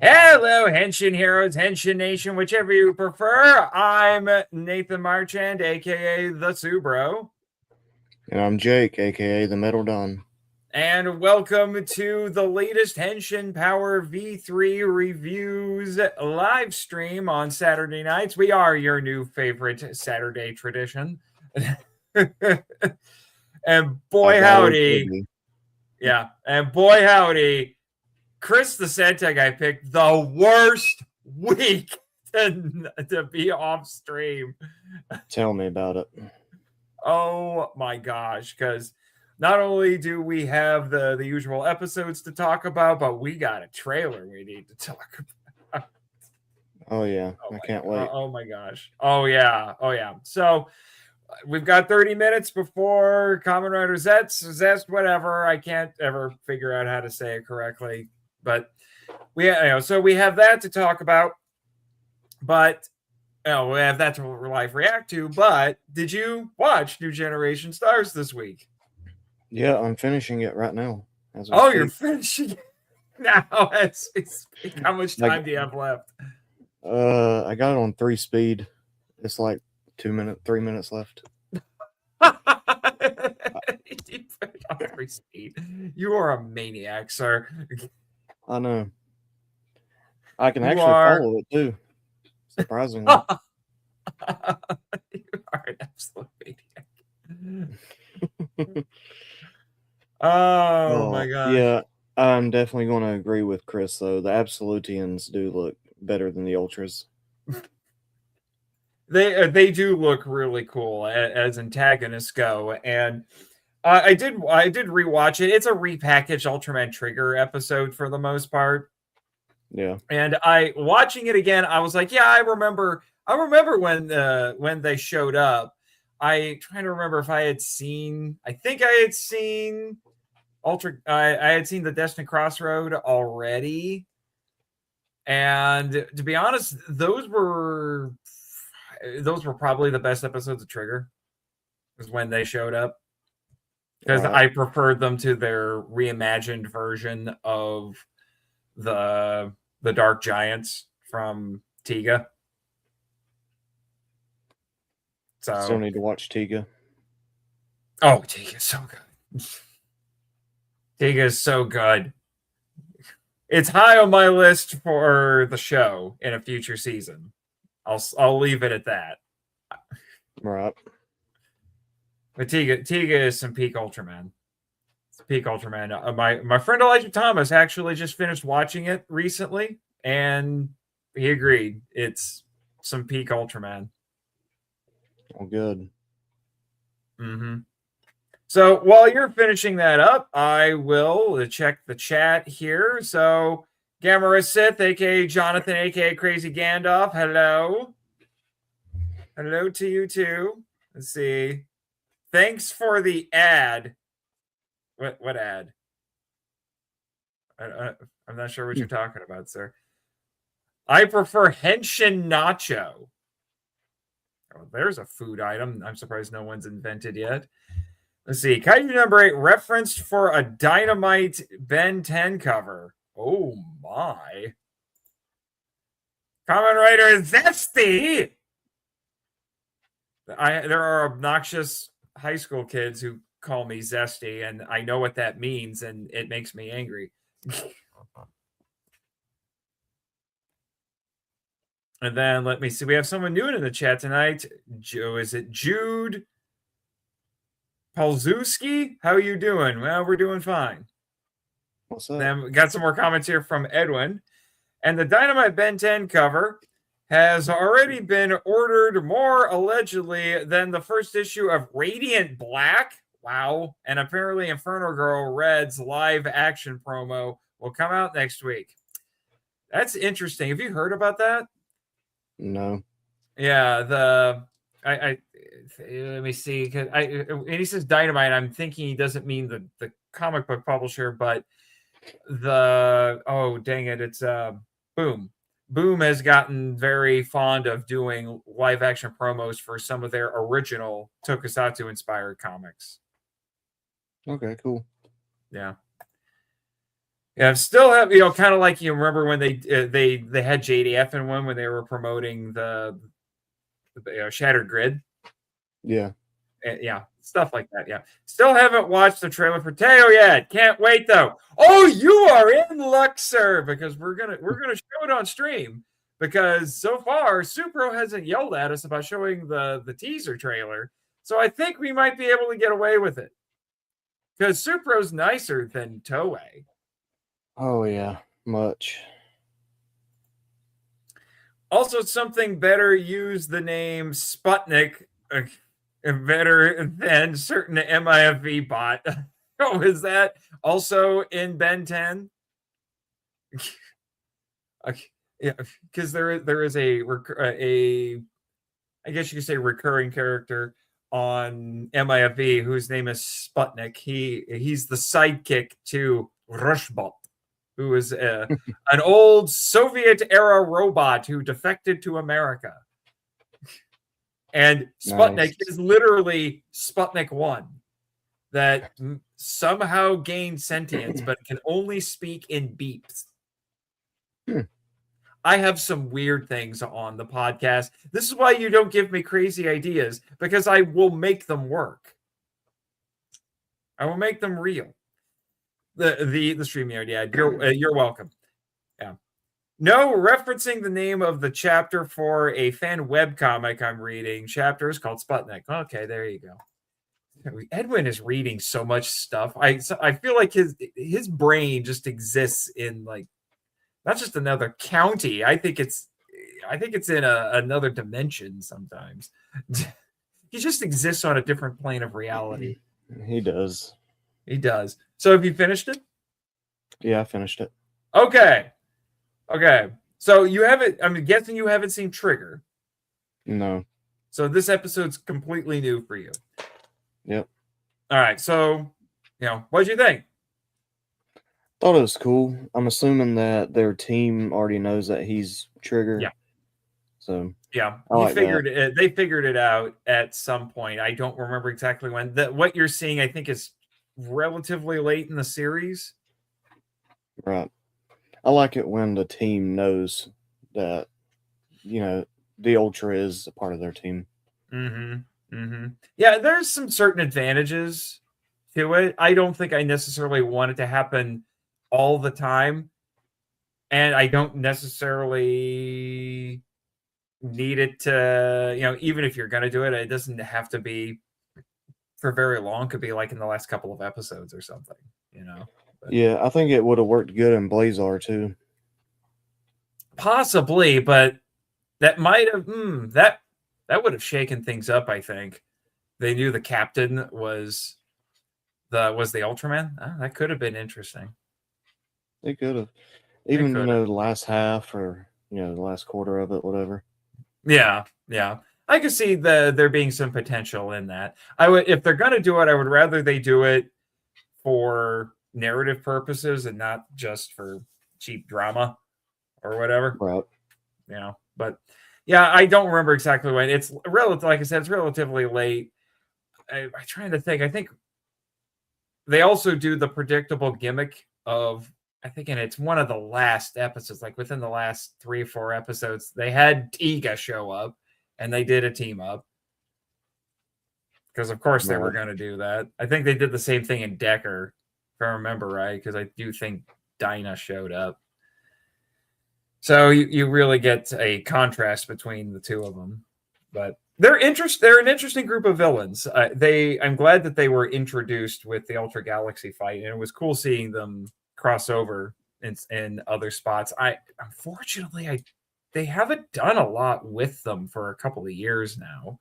Hello, Henshin Heroes, Henshin Nation, whichever you prefer. I'm Nathan Marchand, aka the Subro. And I'm Jake, aka the Metal Don. And welcome to the latest Henshin Power V3 reviews live stream on Saturday nights. We are your new favorite Saturday tradition. And boy howdy. Yeah, and boy howdy. Chris the Santa guy picked the worst week to be off stream. Tell me about it. Oh my gosh, because not only do we have the usual episodes to talk about, but we got a trailer we need to talk about. Oh yeah, I can't wait. Oh my gosh. Oh yeah. So we've got 30 minutes before Kamen Rider ZEZTZ, whatever. I can't ever figure out how to say it correctly, but we have that to talk about. But we have that to live react to. But did you watch New Generation Stars this week? Yeah, I'm finishing it right now. You're finishing it now. How much time do you have left? I got it on 3 speed. It's like 3 minutes left. On 3 speed. You are a maniac, sir. I know. I can follow it too. Surprisingly. You are an absolute maniac. Oh my god. Yeah, I'm definitely going to agree with Chris though. The Absolutians do look better than the Ultras. They do look really cool as antagonists go, and I did rewatch it. It's a repackaged Ultraman Trigger episode for the most part. Yeah, and watching it again, I was like, yeah, I remember when they showed up. I trying to remember if I had seen. I think I had seen I had seen the Destiny Crossroad already, and to be honest, those were probably the best episodes of Trigger. Was when they showed up, because I preferred them to their reimagined version of the Dark Giants from Tiga. So still need to watch Tiga. Oh, Tiga is so good. Tiga is so good. It's high on my list for the show in a future season. I'll leave it at that. Right. But Tiga is some peak Ultraman. It's peak Ultraman. My friend Elijah Thomas actually just finished watching it recently, and he agreed. It's some peak Ultraman. Oh, good. Mm-hmm. So while you're finishing that up, I will check the chat here. So Gamera Sith, aka Jonathan, aka Crazy Gandalf, hello. Hello to you too. Let's see. Thanks for the ad. What ad? I'm not sure what you're talking about, sir. I prefer Henshin Nacho. Oh, there's a food item. I'm surprised no one's invented yet. Let's see. Kaiju number 8 referenced for a Dynamite Ben 10 cover. Oh my. Kamen Rider ZEZTZ. There are obnoxious high school kids who call me Zesty, and I know what that means, and it makes me angry. And then let me see. We have someone new in the chat tonight. Is it Jude Palzewski? How are you doing? Well, we're doing fine. What's up? Then we got some more comments here from Edwin. And the Dynamite Ben 10 cover has already been ordered more allegedly than the first issue of Radiant Black. Wow. And apparently Inferno Girl Red's live action promo will come out next week. That's interesting. Have you heard about that? No. Yeah, let me see. And he says Dynamite. I'm thinking he doesn't mean the comic book publisher, but it's Boom. Boom has gotten very fond of doing live action promos for some of their original Tokusatsu inspired comics. Okay, cool. Yeah. Yeah, still have kind of like you remember when they had JDF in one when they were promoting the Shattered Grid. Yeah. Yeah, stuff like that. Yeah, still haven't watched the trailer for Teo yet. Can't wait though. Oh, you are in luck, sir, because we're gonna show it on stream. Because so far, Supro hasn't yelled at us about showing the teaser trailer, so I think we might be able to get away with it. Because Supro's nicer than Toei. Oh yeah, much. Also, something better use the name Sputnik better than certain MIFV bot. Oh, is that also in Ben 10? Yeah, because there is a I guess you could say recurring character on MIFV whose name is Sputnik. He's the sidekick to Rushbot, who is an old Soviet era robot who defected to America. And Sputnik Nice. is literally Sputnik 1 that somehow gained sentience but can only speak in beeps. I have some weird things on the podcast. This is why you don't give me crazy ideas, because I will make them work. I will make them real. The StreamYard, yeah, you're welcome. Yeah. No, referencing the name of the chapter for a fan webcomic I'm reading. Chapter is called Sputnik. Okay, there you go. Edwin is reading so much stuff. I feel like his brain just exists in like not just another county. I think it's in another dimension sometimes. He just exists on a different plane of reality. He does. He does. So have you finished it? Yeah, I finished it. Okay. So you haven't, I'm guessing you haven't seen Trigger. No. So this episode's completely new for you. Yep. All right. So, what'd you think? Thought it was cool. I'm assuming that their team already knows that he's Trigger. Yeah. So yeah, they figured it out at some point. I don't remember exactly when. What you're seeing, I think, is relatively late in the series. Right. I like it when the team knows that, the Ultra is a part of their team. Yeah, there's some certain advantages to it. I don't think I necessarily want it to happen all the time. And I don't necessarily need it to, even if you're going to do it, it doesn't have to be for very long. It could be like in the last couple of episodes or something, But yeah, I think it would have worked good in Blazar too. Possibly, but that might have that would have shaken things up. I think they knew the captain was the Ultraman. That could have been interesting. They could have, even the last half or the last quarter of it, whatever. Yeah. I could see there being some potential in that. I would, if they're gonna do it, I would rather they do it for narrative purposes and not just for cheap drama or whatever. Right. But yeah, I don't remember exactly when. It's like I said, it's relatively late. I'm trying to think. I think they also do the predictable gimmick of, I think, and it's one of the last episodes, like within the last 3 or 4 episodes, they had Tiga show up and they did a team up. Because of course they were going to do that. I think they did the same thing in Decker, if I remember right, because I do think Dinah showed up. So you really get a contrast between the two of them. But they're an interesting group of villains. I'm glad that they were introduced with the Ultra Galaxy fight, and it was cool seeing them cross over in other spots. Unfortunately, they haven't done a lot with them for a couple of years now.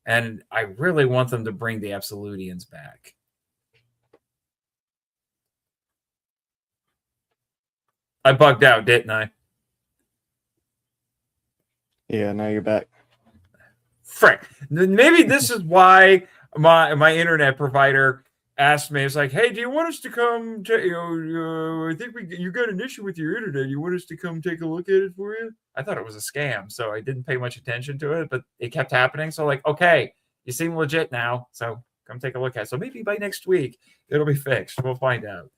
And I really want them to bring the Absolutians back. I bugged out, didn't I? Yeah, now you're back. Frick. Maybe this is why my internet provider asked me, it's like, hey, do you want us to come I think you got an issue with your internet. You want us to come take a look at it for you? I thought it was a scam, so I didn't pay much attention to it, but it kept happening. So like, okay, you seem legit now, so come take a look at it. So maybe by next week it'll be fixed. We'll find out.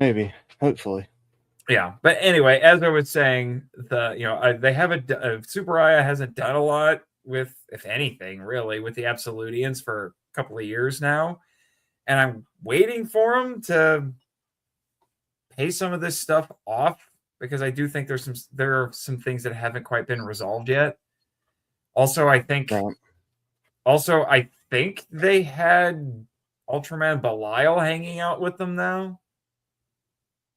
Maybe. Hopefully. Yeah, but anyway, as I was saying, they haven't Super Aya hasn't done a lot with, if anything, really, with the Absolutians for a couple of years now, and I'm waiting for them to pay some of this stuff off because I do think there are some things that haven't quite been resolved yet. Also, I think Right. they had Ultraman Belial hanging out with them now,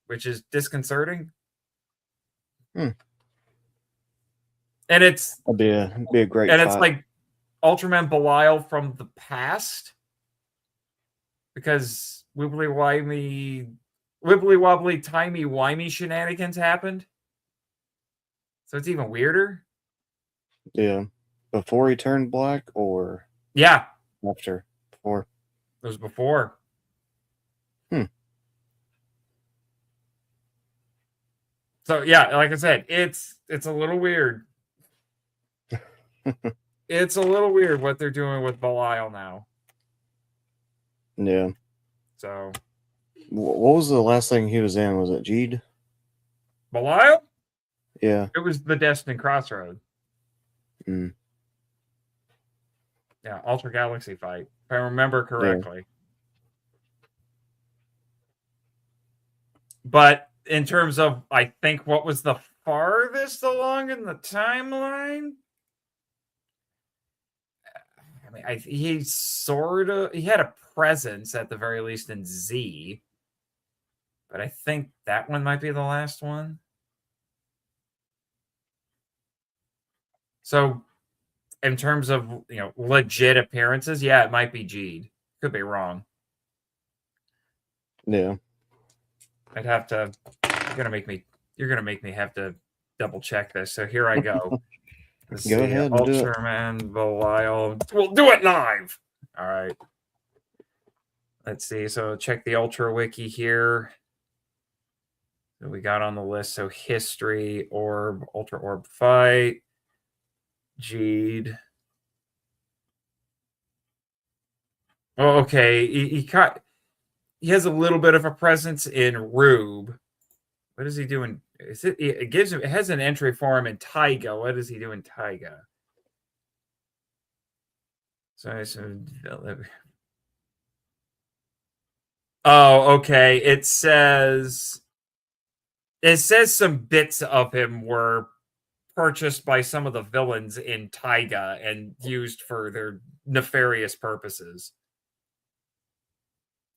which is disconcerting. Hmm. And it's Be a great it's fight. like Ultraman Belial from the past, because wibbly wobbly timey wimey shenanigans happened. So it's even weirder. Yeah. Before he turned black or Yeah, after? Before. it was before. Hmm. So yeah, like I said, it's a little weird. It's a little weird what they're doing with Belial now. Yeah. So What was the last thing he was in? Was it Jeed? Belial? Yeah. It was the Destined Crossroad. Mm. Yeah, Ultra Galaxy fight, if I remember correctly. But in terms of, I think, what was the farthest along in the timeline? I mean, he had a presence at the very least in Z, but I think that one might be the last one. So, in terms of legit appearances, yeah, it might be Jeed. Could be wrong. Yeah. I'd have to. You're gonna make me have to double check this. So here I go. Let's Go see. ahead and do it. Ultraman Belial. We'll do it live. All right. Let's see. So check the Ultra Wiki here. That we got on the list. So history, orb, Ultra Orb fight, Jeed. Oh, okay. He has a little bit of a presence in Rube. What is he doing? It has an entry for him in Taiga. What does he do in Taiga? Oh, okay. It says some bits of him were purchased by some of the villains in Taiga and used for their nefarious purposes.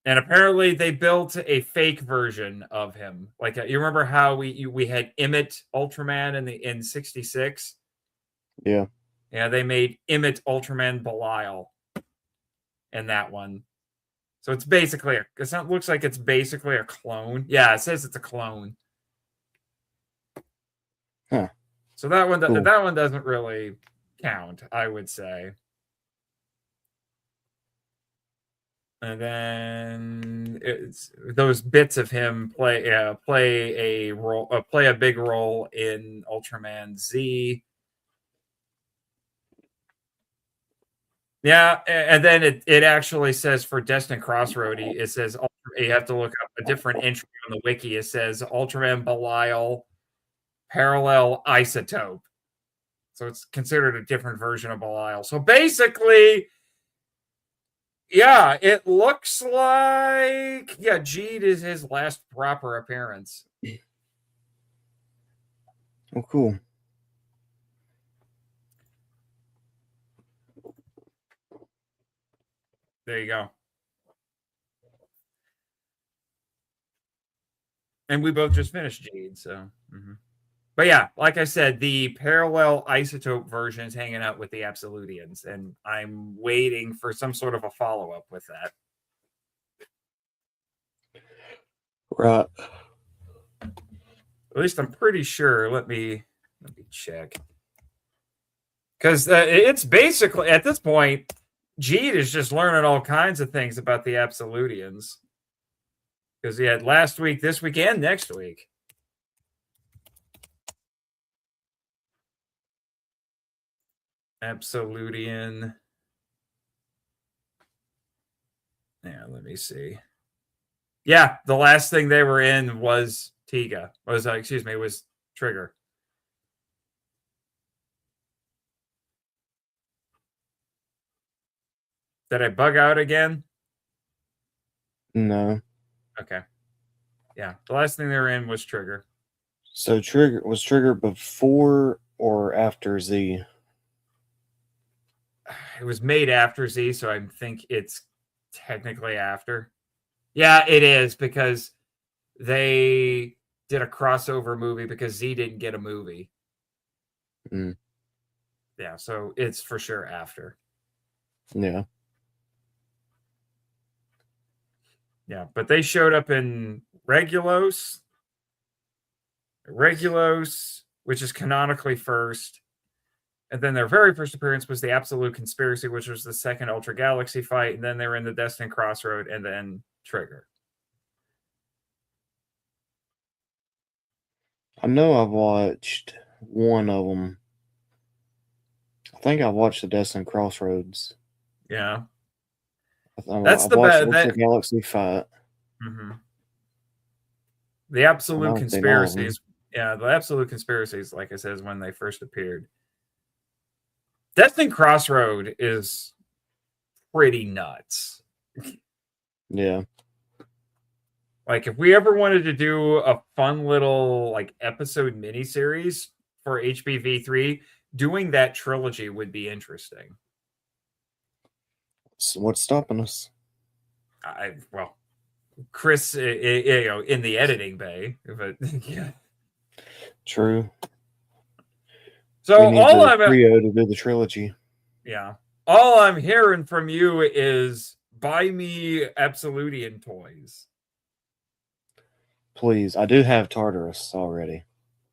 And apparently they built a fake version of him. Like, you remember how we had Emmett Ultraman in 66? Yeah. Yeah, they made Emmett Ultraman Belial in that one. So it looks like it's basically a clone. Yeah, it says it's a clone. Huh. So that one Cool. doesn't really count, I would say. And then those bits of him play a big role in Ultraman Z. Yeah, and then it actually says for Destined Crossroad, it says you have to look up a different entry on the wiki. It says Ultraman Belial parallel isotope. So it's considered a different version of Belial. So basically, yeah, it looks like Jeed is his last proper appearance. Oh, cool. There you go. And we both just finished Jeed, so. Mm-hmm. But yeah, like I said, the parallel isotope version is hanging out with the Absolutians, and I'm waiting for some sort of a follow-up with that. Right. At least I'm pretty sure. Let me check. Because it's basically, at this point, Jeed is just learning all kinds of things about the Absolutians. Because he had last week, this week, and next week. Absolutian. Yeah, let me see. Yeah, the last thing they were in was Tiga. Was Trigger. Did I bug out again? No. Okay. Yeah, the last thing they were in was Trigger. So Trigger before or after Z? It was made after Z, so I think it's technically after. Yeah, it is, because they did a crossover movie because Z didn't get a movie. Mm. Yeah, so it's for sure after. Yeah. Yeah, but they showed up in Regulos, which is canonically first. And then their very first appearance was the Absolute Conspiracy, which was the second Ultra Galaxy fight. And then they were in the Destined Crossroad and then Trigger. I know I've watched one of them. I think I watched the Destined Crossroads. Yeah. I've watched Ultra Galaxy fight. Mm-hmm. The Absolute Conspiracies. Yeah, the Absolute Conspiracies, like I said, is when they first appeared. Destined Crossroad is pretty nuts. Yeah. Like, if we ever wanted to do a fun little like episode miniseries for HPV3, doing that trilogy would be interesting. So what's stopping us? Well, Chris, in the editing bay, but yeah. True. So we need all the trio to do the trilogy. Yeah, all I'm hearing from you is buy me Absolutian toys. Please, I do have Tartarus already.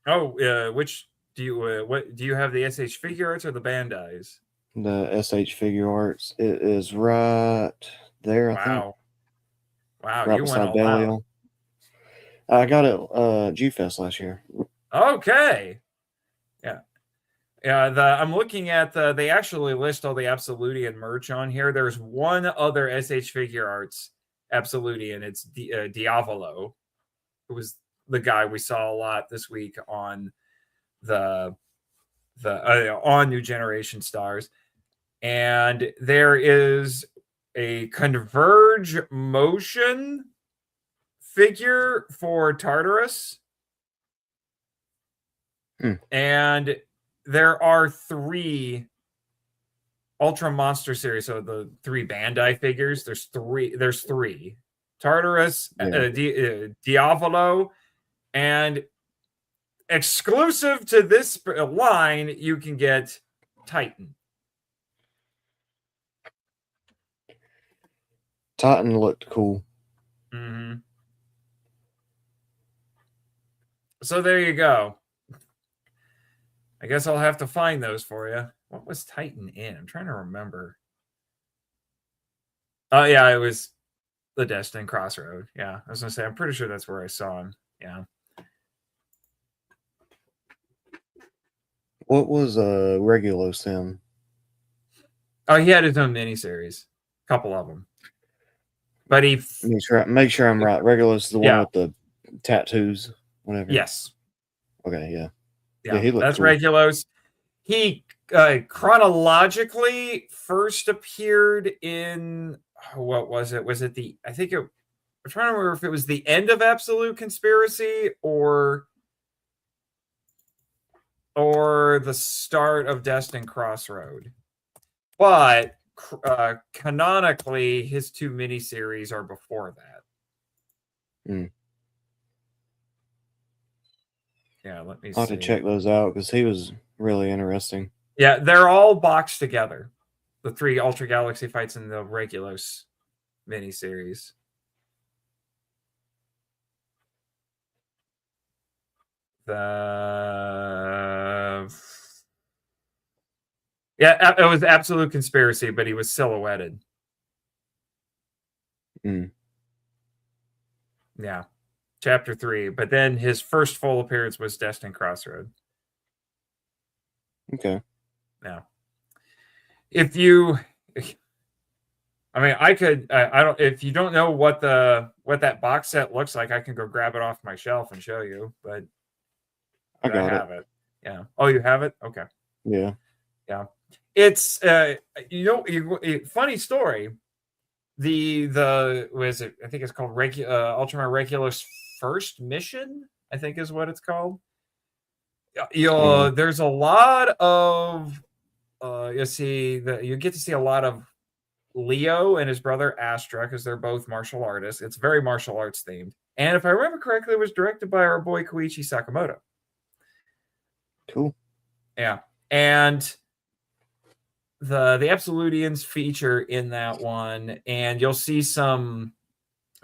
Oh, which do you? What do you have? The SH Figure Arts or the Bandai's? The SH Figure Arts. It is right there. I think. Wow, right you went beside all Belial. I got it G-Fest last year. Okay. Yeah. I'm looking at they actually list all the Absolutian merch on here. There's one other SH Figure Arts Absolutian. It's Diavolo, who was the guy we saw a lot this week on the on New Generation Stars. And there is a Converge Motion figure for Tartarus. And there are 3 Ultra Monster series. So the 3 Bandai figures. There's three. Tartarus, Diavolo, and exclusive to this line, you can get Titan. Titan looked cool. Mm-hmm. So there you go. I guess I'll have to find those for you. What was Titan in? I'm trying to remember. Oh, yeah, it was the Destined Crossroad. Yeah, I was going to say, I'm pretty sure that's where I saw him. Yeah. What was Regulos in? Oh, he had his own miniseries. A couple of them. But he... Make sure I'm right. Regulos is the one with the tattoos, whatever. Yes. Okay, yeah. Yeah, he looked that's cool. Regulos. He chronologically first appeared in... what was it? Was it the... I'm trying to remember if it was the end of Absolute Conspiracy or the start of Destined Crossroad. But canonically, his 2 miniseries are before that. Yeah, let me see. I'll have to check those out because he was really interesting. Yeah, they're all boxed together. The 3 Ultra Galaxy fights in the Regulos miniseries. Yeah, it was Absolute Conspiracy, but he was silhouetted. Yeah. Chapter 3. But then his first full appearance was Destined Crossroad. Okay. Now, if you... I mean, I could. I don't. If you don't know what that box set looks like, I can go grab it off my shelf and show you. But I got have it. Yeah. Oh, you have it. Okay. Yeah. Yeah. It's funny story. The what is it? I think it's called Ultraman Regulus First Mission. I think is what it's called. There's a lot of you get to see a lot of Leo and his brother Astra because they're both martial artists. It's very martial arts themed, and if I remember correctly, it was directed by our boy Koichi Sakamoto. Cool. Yeah, and the Absolutians feature in that one, and you'll see some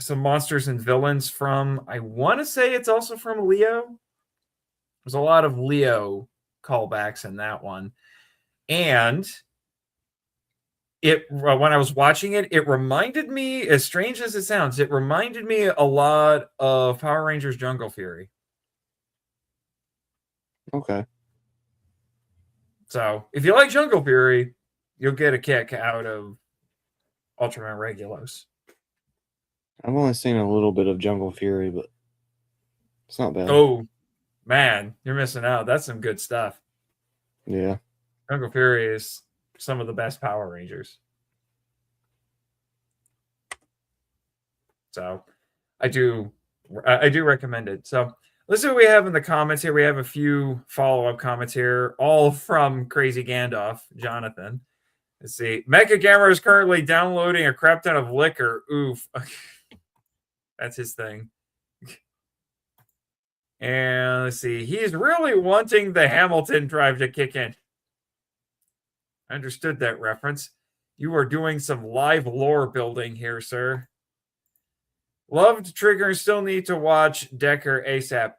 monsters and villains from. I want to say it's also from Leo. There's a lot of Leo callbacks in that one, and when I was watching it, it reminded me, as strange as it sounds, it reminded me a lot of Power Rangers Jungle Fury. Okay. So if you like Jungle Fury, you'll get a kick out of Ultraman Regulus. I've only seen a little bit of Jungle Fury, but it's not bad. Oh, man, you're missing out. That's some good stuff. Yeah. Jungle Fury is some of the best Power Rangers. So I do recommend it. So let's see what we have in the comments here. We have a few follow-up comments here, all from Crazy Gandalf, Jonathan. Let's see. Mecha Gamer is currently downloading a crap ton of liquor. Oof. That's his thing. And let's see. He's really wanting the Hamilton drive to kick in. I understood that reference. You are doing some live lore building here, sir. Loved Trigger and still need to watch Decker ASAP.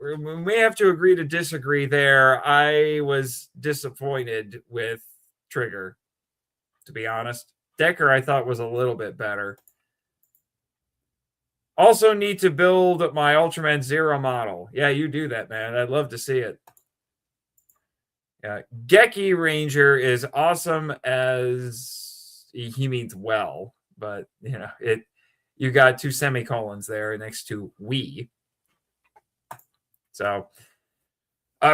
We may have to agree to disagree there. I was disappointed with Trigger, to be honest. Decker, I thought, was a little bit better. Also need to build my Ultraman Zero model. Yeah, you do that, man. I'd love to see it. Yeah, Geki Ranger is awesome as he means well, but you got two semicolons there next to we. So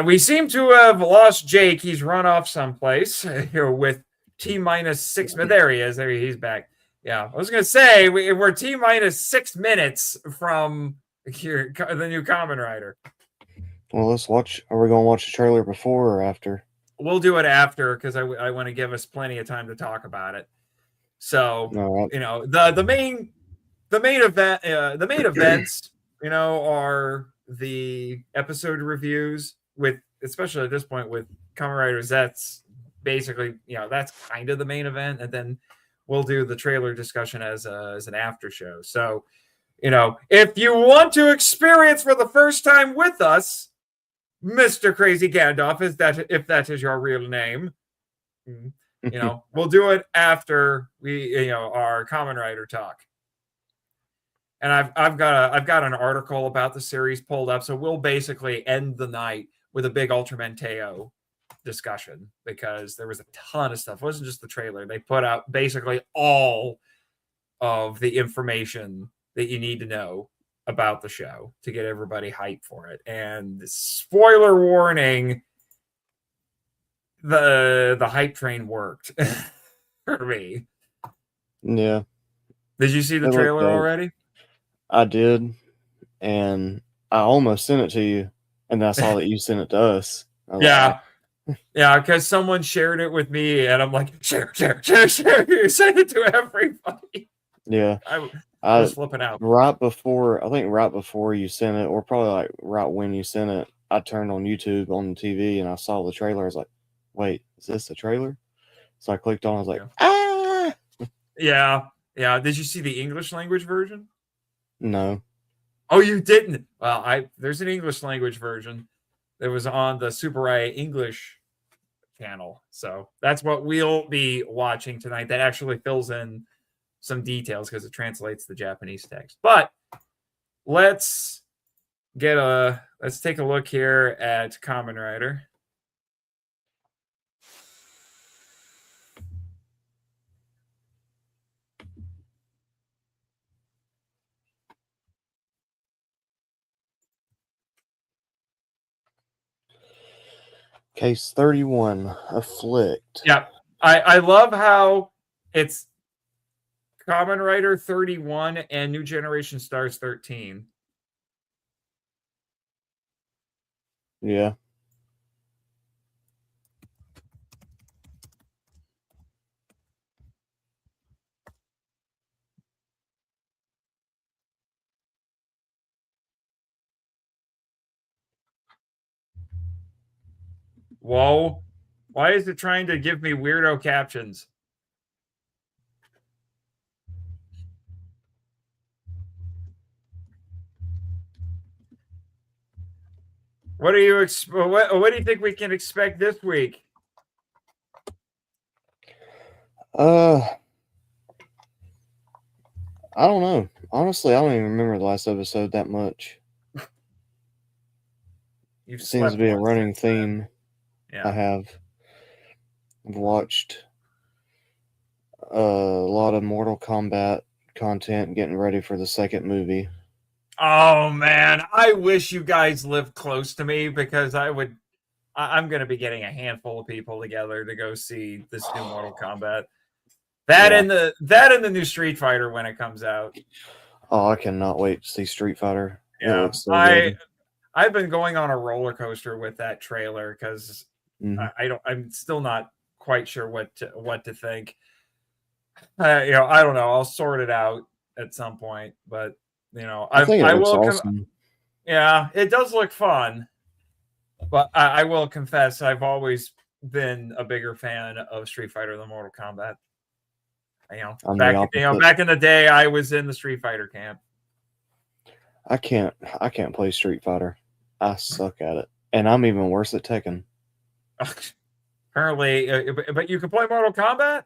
we seem to have lost Jake. He's run off someplace with T-6 minutes. There he is. He's back. Yeah, I was going to say we're T-6 minutes from here, the new Kamen Rider. Well, let's watch. Are we going to watch the trailer before or after? We'll do it after because I want to give us plenty of time to talk about it. So right. the main events are the episode reviews with, especially at this point with Kamen Rider ZEZTZ. Basically, that's kind of the main event, and then we'll do the trailer discussion as an after show. So, if you want to experience for the first time with us, Mr. Crazy Gandalf, if that is your real name, we'll do it after we our Kamen Rider talk. And I've got an article about the series pulled up, so we'll basically end the night with a big Ultraman Teo discussion because there was a ton of stuff. It wasn't just the trailer. They put out basically all of the information that you need to know about the show to get everybody hyped for it. And spoiler warning, the hype train worked for me. Yeah. Did you see the trailer already? I did, and I almost sent it to you, and I saw that you sent it to us. Yeah. Yeah, because someone shared it with me, and I'm like, share. You send it to everybody. Yeah. I was flipping out. Right before you sent it, or probably like right when you sent it, I turned on YouTube on the TV, and I saw the trailer. I was like, wait, is this the trailer? So I clicked on it. I was like, ah! Yeah. Did you see the English language version? No. Oh, you didn't? Well, there's an English language version that was on the Super IA English channel. So that's what we'll be watching tonight. That actually fills in some details because it translates the Japanese text. But let's take a look here at Kamen Rider. Case 31, Afflict. Yeah, I love how it's Kamen Rider 31 and New Generation Stars 13. Yeah. Whoa. Why is it trying to give me weirdo captions? What do you what do you think we can expect this week? I don't know. Honestly, I don't even remember the last episode that much. You've Seems to be a running theme. Yeah. I have. I've watched a lot of Mortal Kombat content getting ready for the second movie. Oh man, I wish you guys lived close to me because I'm going to be getting a handful of people together to go see this new Mortal Kombat. That and the new Street Fighter when it comes out. Oh, I cannot wait to see Street Fighter. Yeah, it looks so good. I've been going on a roller coaster with that trailer because I'm still not quite sure what to think. I don't know. I'll sort it out at some point, but I think it looks awesome. Yeah, it does look fun, but I will confess I've always been a bigger fan of Street Fighter than Mortal Kombat. Back in the day, I was in the Street Fighter camp. I can't play Street Fighter. I suck at it, and I'm even worse at Tekken. Apparently, but you can play Mortal Kombat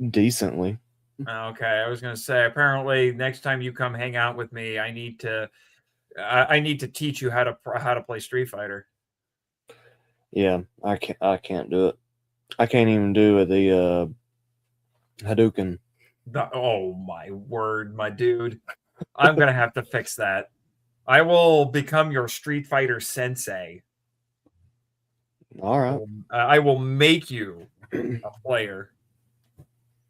decently. Okay, I was going to say. Apparently, next time you come hang out with me, I need to teach you how to play Street Fighter. Yeah, I can't do it. I can't even do the Hadouken. Oh my word, my dude! I'm gonna have to fix that. I will become your Street Fighter sensei. All right. I will make you a player.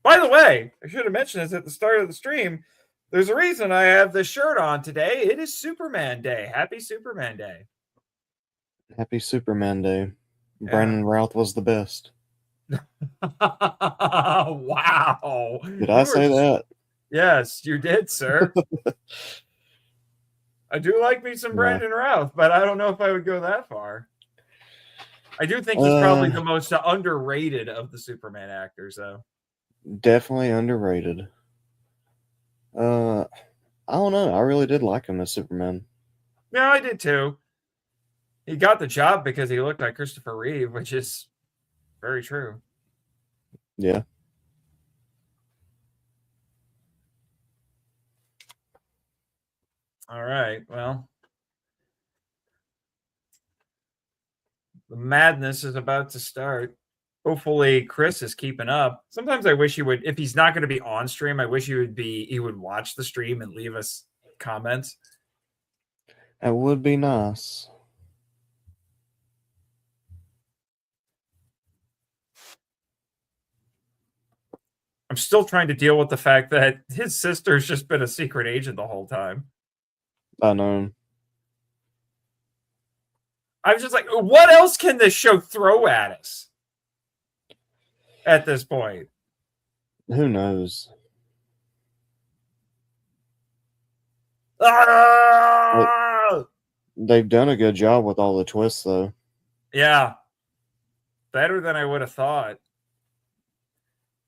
By the way, I should have mentioned this at the start of the stream. There's a reason I have this shirt on today. It is Superman Day. Happy Superman Day. Happy Superman Day. Yeah. Brandon Routh was the best. Wow. Did I say that? Yes, you did, sir. I do like me some Brandon Routh, but I don't know if I would go that far. I do think he's probably the most underrated of the Superman actors, though. Definitely underrated. I don't know. I really did like him as Superman. Yeah, I did too. He got the job because he looked like Christopher Reeve, which is very true. Yeah. All right. Well, the madness is about to start. Hopefully Chris is keeping up. Sometimes I wish he would, if he's not going to be on stream, I wish he would watch the stream and leave us comments. That would be nice. I'm still trying to deal with the fact that his sister's just been a secret agent the whole time. I know. I was just like, what else can this show throw at us at this point? Who knows? They've done a good job with all the twists, though. Yeah. Better than I would have thought.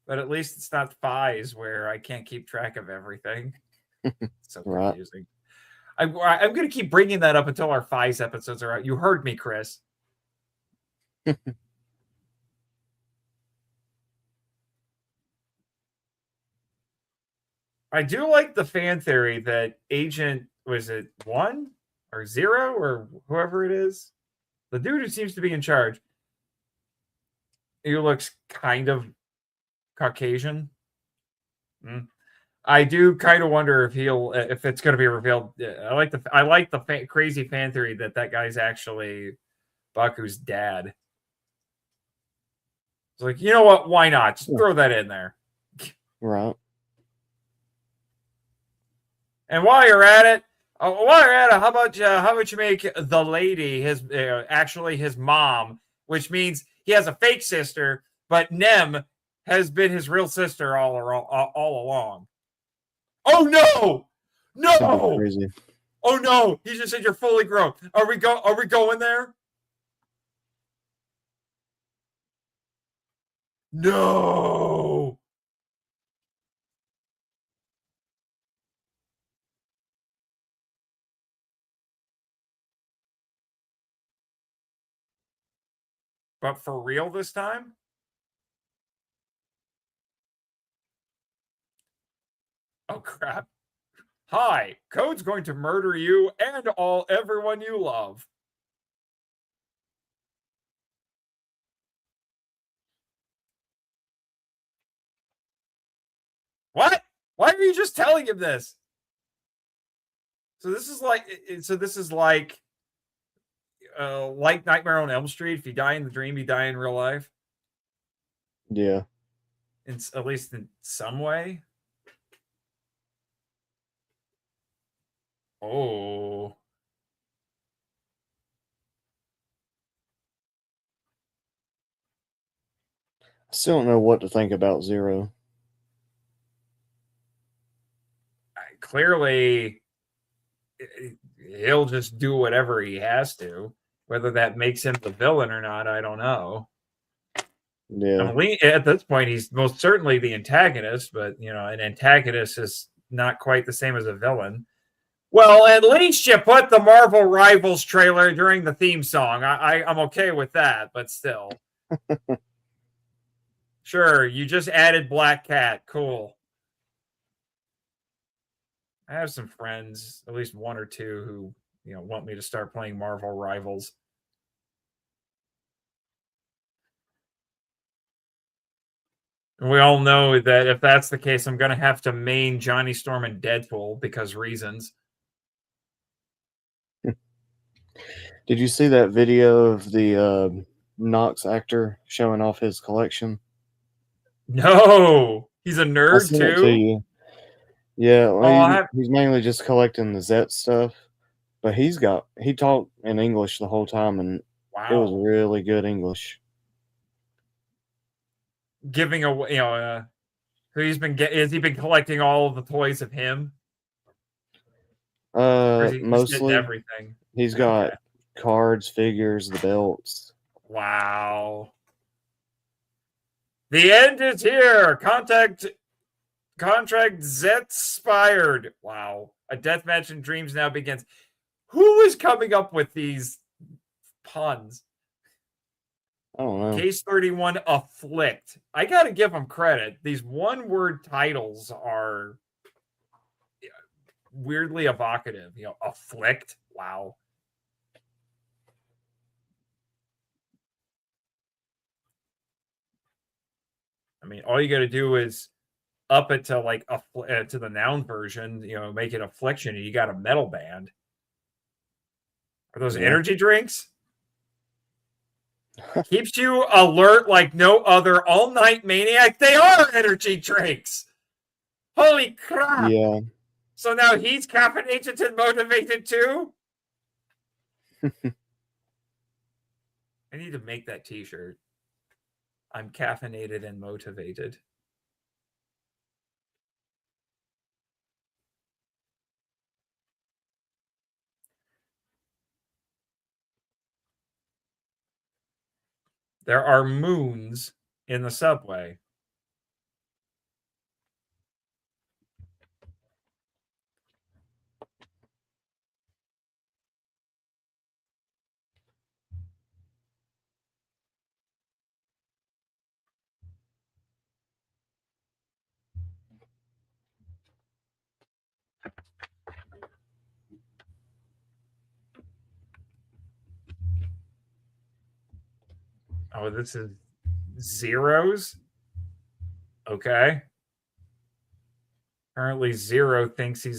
But at least it's not Fies where I can't keep track of everything. So confusing. I'm going to keep bringing that up until our Fies episodes are out. You heard me, Chris. I do like the fan theory that Agent, was it 1 or 0 or whoever it is? The dude who seems to be in charge. He looks kind of Caucasian. I do kind of wonder if it's going to be revealed. I like the crazy fan theory that guy's actually Baku's dad. It's like, you know what? Why not? Just throw that in there. Right. And while you're at it, how about you make the lady his actually his mom, which means he has a fake sister, but Nem has been his real sister all along. Oh no! No! Crazy. Oh no! He just said you're fully grown. Are we going there? No! But for real this time? Oh crap. Hi, Code's going to murder you and everyone you love. What? Why are you just telling him this? So this is like Nightmare on Elm Street. If you die in the dream, you die in real life. Yeah. At least in some way. Oh. I still don't know what to think about Zero. Clearly, he'll just do whatever he has to. Whether that makes him the villain or not, I don't know. Yeah. I mean, at this point, he's most certainly the antagonist, but an antagonist is not quite the same as a villain. Well, at least you put the Marvel Rivals trailer during the theme song. I'm okay with that, but still. Sure, you just added Black Cat. Cool. I have some friends, at least one or two, who want me to start playing Marvel Rivals. And we all know that if that's the case, I'm going to have to main Johnny Storm and Deadpool because reasons. Did you see that video of the Knox actor showing off his collection? No, he's a I nerd sent it to too. you. Yeah, well, Oh, he's mainly just collecting the ZEZTZ stuff, but he talked in English the whole time, and it was wow. really good English. Giving away, who has he been collecting all of the toys of him? Or is he just getting Mostly everything? he's got cards, figures, the belts. Wow. The end is here. Contract ZETZ expired. Wow. A deathmatch in dreams now begins. Who is coming up with these puns? I don't know. Case 31 afflict. I got to give them credit. These one-word titles are weirdly evocative. Afflict. Wow. I mean, all you got to do is up it to like to the noun version, make it affliction, and you got a metal band. Are those energy drinks? Keeps you alert like no other all-night maniac. They are energy drinks. Holy crap. Yeah. So now he's caffeinated and motivated too? I need to make that t-shirt. I'm caffeinated and motivated. There are moons in the subway. Oh, this is zeros? Okay. Apparently, Zero thinks he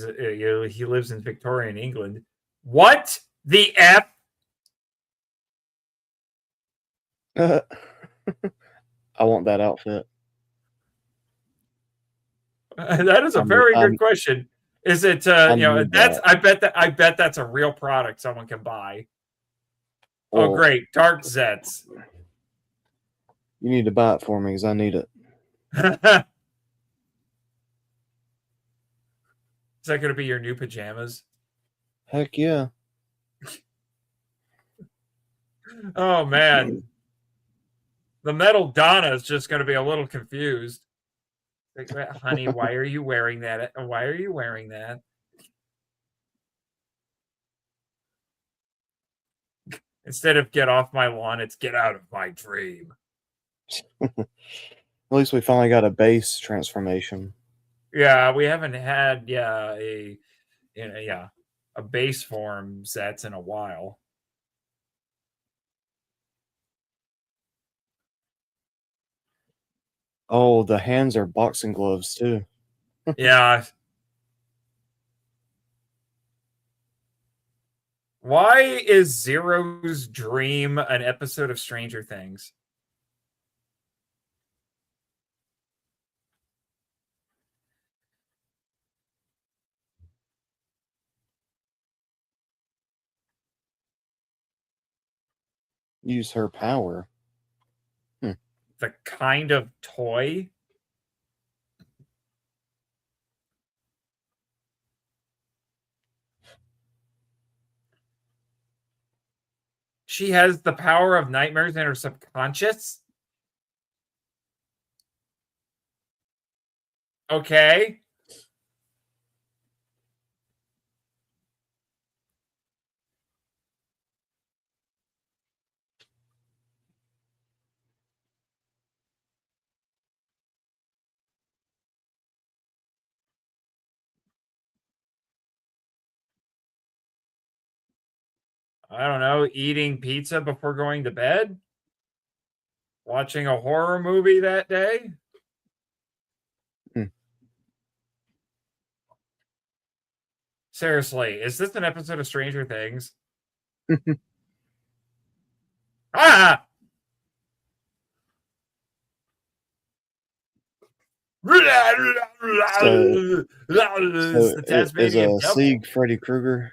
lives in Victorian England. What the F? I want that outfit. That is a very good question. Is it that's that. I bet that's a real product someone can buy. Well, oh great, Dark ZEZTZ. You need to buy it for me because I need it. Is that going to be your new pajamas? Heck yeah. Oh man. The metal Donna is just going to be a little confused. Like, honey, why are you wearing that? Why are you wearing that? Instead of get off my lawn, it's get out of my dream. At least we finally got a base transformation. Yeah, we haven't had a base form ZEZTZ in a while. Oh, the hands are boxing gloves too. Yeah. Why is Zero's dream an episode of Stranger Things? Use her power. The kind of toy? She has the power of nightmares in her subconscious? Okay. I don't know, eating pizza before going to bed? Watching a horror movie that day? Seriously, is this an episode of Stranger Things? Ah! So The is Tasmanian a devil. Sieg Freddy Krueger?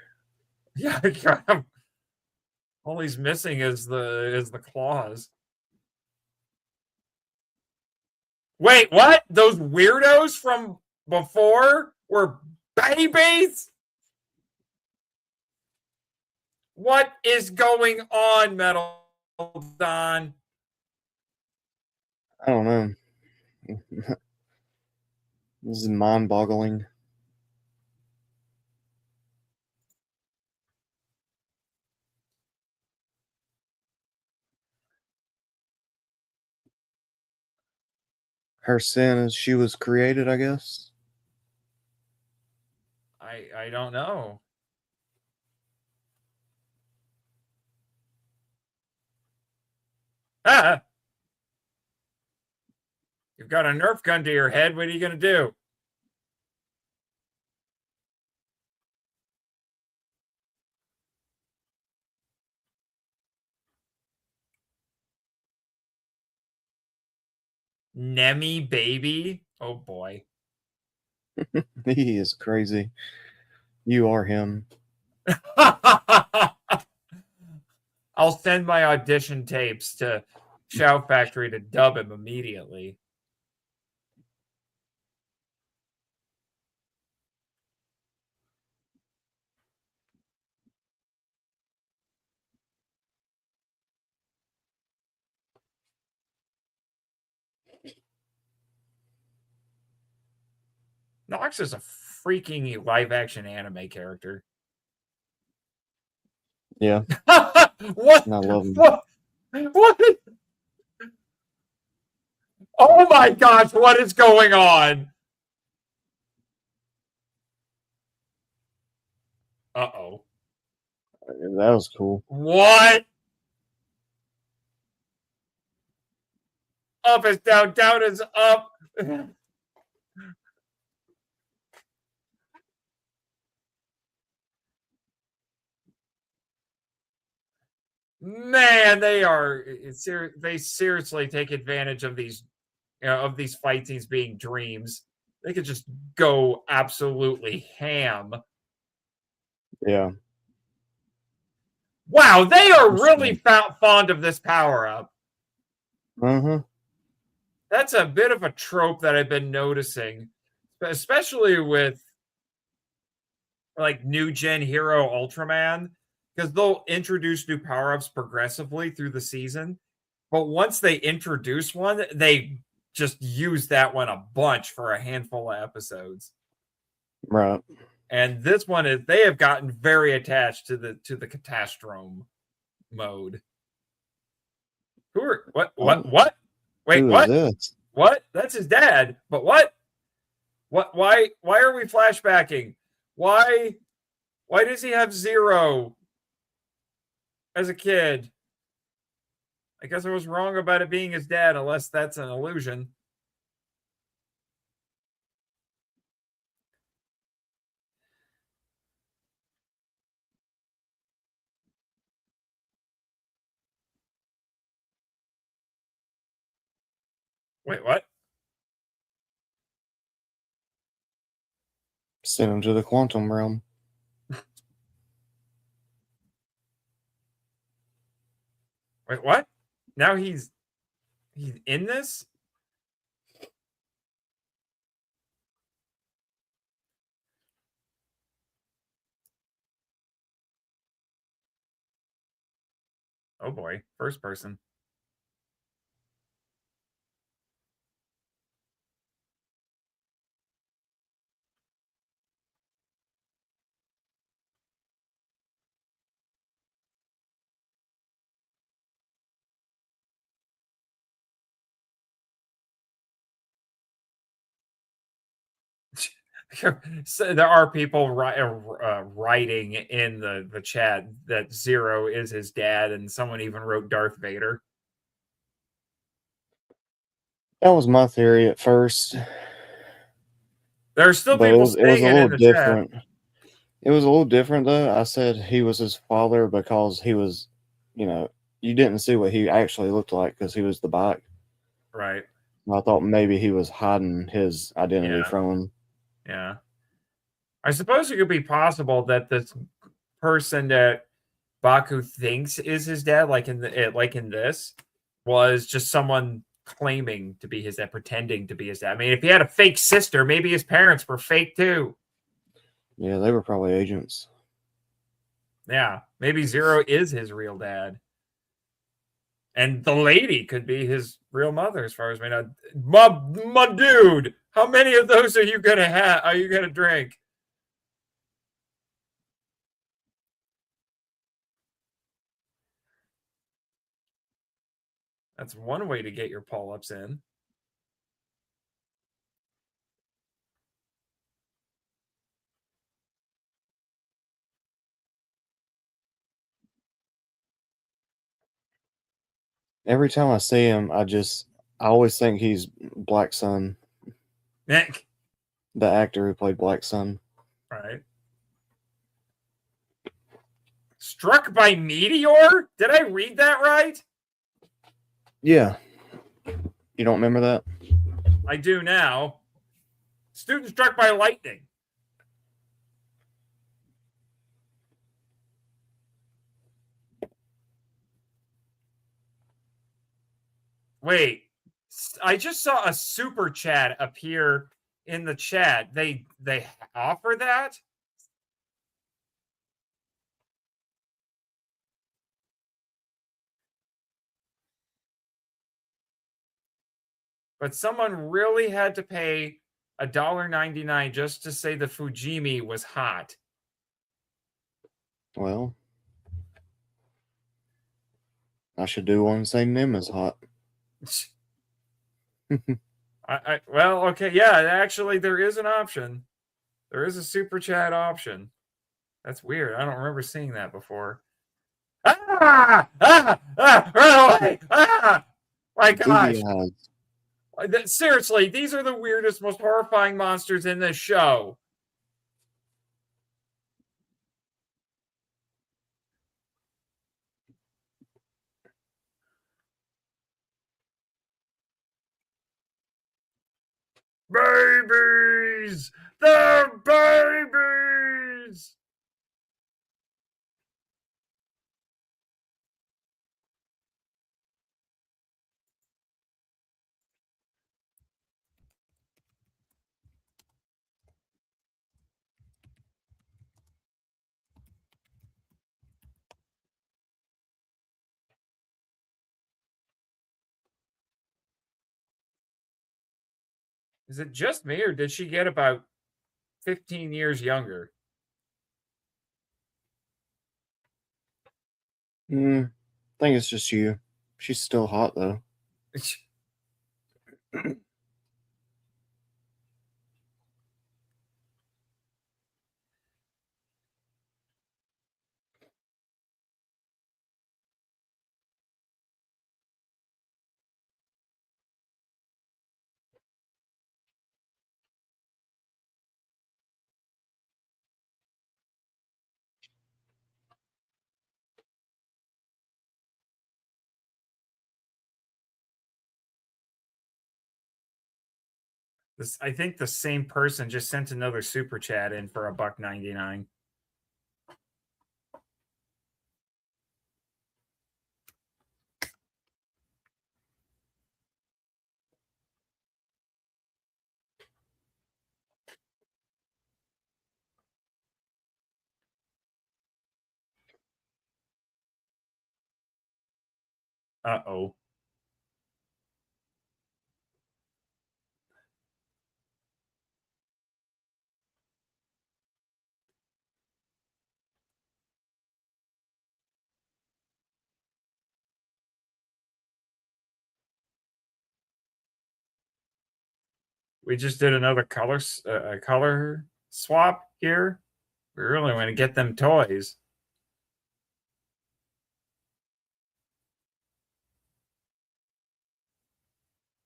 Yeah, all he's missing is the claws. Wait, what? Those weirdos from before were babies? What is going on, Metal Don? I don't know. This is mind-boggling. Her sin is she was created, I guess. I don't know. Ah! You've got a Nerf gun to your head. What are you going to do? Nemi baby? Oh boy. He is crazy. You are him. I'll send my audition tapes to Shout Factory to dub him immediately. Nox is a freaking live action anime character. Yeah. What? And I love him. What? Oh my gosh, what is going on? Uh-oh. That was cool. What? Up is down, down is up. Man, they seriously take advantage of these, of these fight scenes being dreams. They could just go absolutely ham. Yeah. Wow, they are really fond of this power up. That's a bit of a trope that I've been noticing, especially with like new gen hero Ultraman, because they'll introduce new power ups progressively through the season. But once they introduce one, they just use that one a bunch for a handful of episodes. Right. And this one is they have gotten very attached to the Catastrome mode. Who are what? Wait, who what? Is this? What? That's his dad. But what? What? Why are we flashbacking? Why does he have Zero as a kid? I guess I was wrong about it being his dad, unless that's an illusion. Wait, what? Send him to the quantum realm. Wait, what? Now he's in this? Oh boy, first person. So there are people writing in the chat that Zero is his dad, and someone even wrote Darth Vader. That was my theory at first. There are still but people it was a saying it little in the different. chat. It was a little different though. I said he was his father because he was, you didn't see what he actually looked like because he was the bike. Right. I thought maybe he was hiding his identity Yeah. from him. Yeah. I suppose it could be possible that this person that Baku thinks is his dad, like in this, was just someone claiming to be his dad, pretending to be his dad. I mean, if he had a fake sister, maybe his parents were fake too. Yeah, they were probably agents. Yeah, maybe Zero is his real dad. And the lady could be his real mother, as far as we know. My dude, how many of those are you gonna have? Are you gonna drink? That's one way to get your pull-ups in. Every time I see him, I always think he's Black Sun. Nick. The actor who played Black Sun. Right. Struck by meteor? Did I read that right? Yeah. You don't remember that? I do now. Student struck by lightning. Wait, I just saw a super chat appear in the chat. They offer that? But someone really had to pay $1.99 just to say the Fujimi was hot. Well, I should do one saying them as hot. Well, okay, yeah, actually there is an option. There is a super chat option. That's weird. I don't remember seeing that before. Ah! Ah! Ah! Run away! Ah! My gosh. Seriously, these are the weirdest, most horrifying monsters in this show. Babies! They're babies! Is it just me, or did she get about 15 years younger? I think it's just you. She's still hot though. I think the same person just sent another super chat in for $1.99. Uh-oh. We just did another color swap here. We really want to get them toys.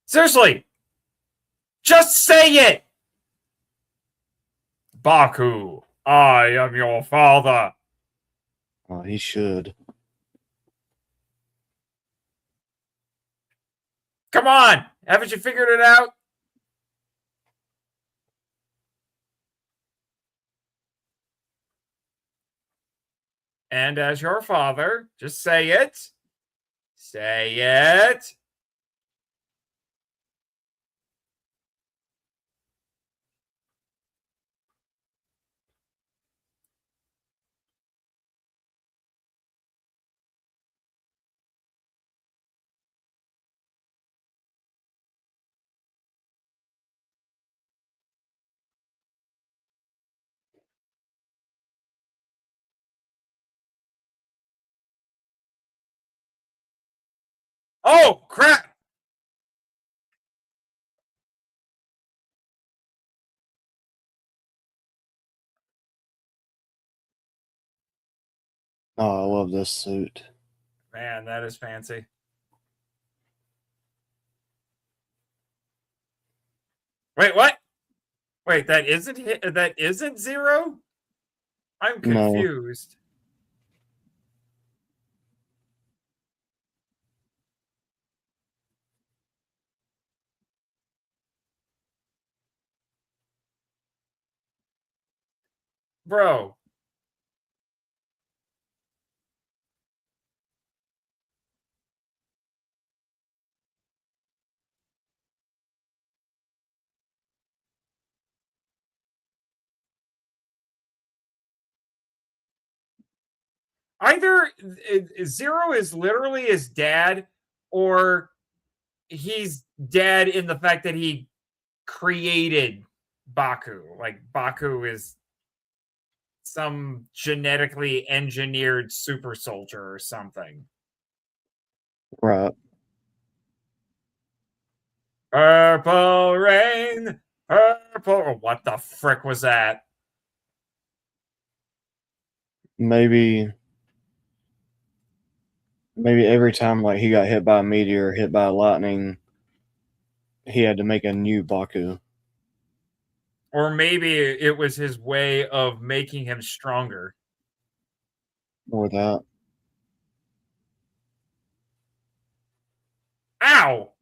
Seriously, just say it. Baku, I am your father. Oh, he should. Come on, haven't you figured it out? And as your father, just say it. Say it. Oh, crap. Oh, I love this suit. Man, that is fancy. Wait, what? Wait, that isn't Zero? I'm No, confused. Bro. Either Zero is literally his dad, or he's dead in the fact that he created Baku. Like Baku is some genetically engineered super soldier or something. right. Purple rain, purple. What the frick was that? Maybe every time like he got hit by a meteor, hit by lightning, he had to make a new Baku. Or maybe it was his way of making him stronger. Or that. Ow!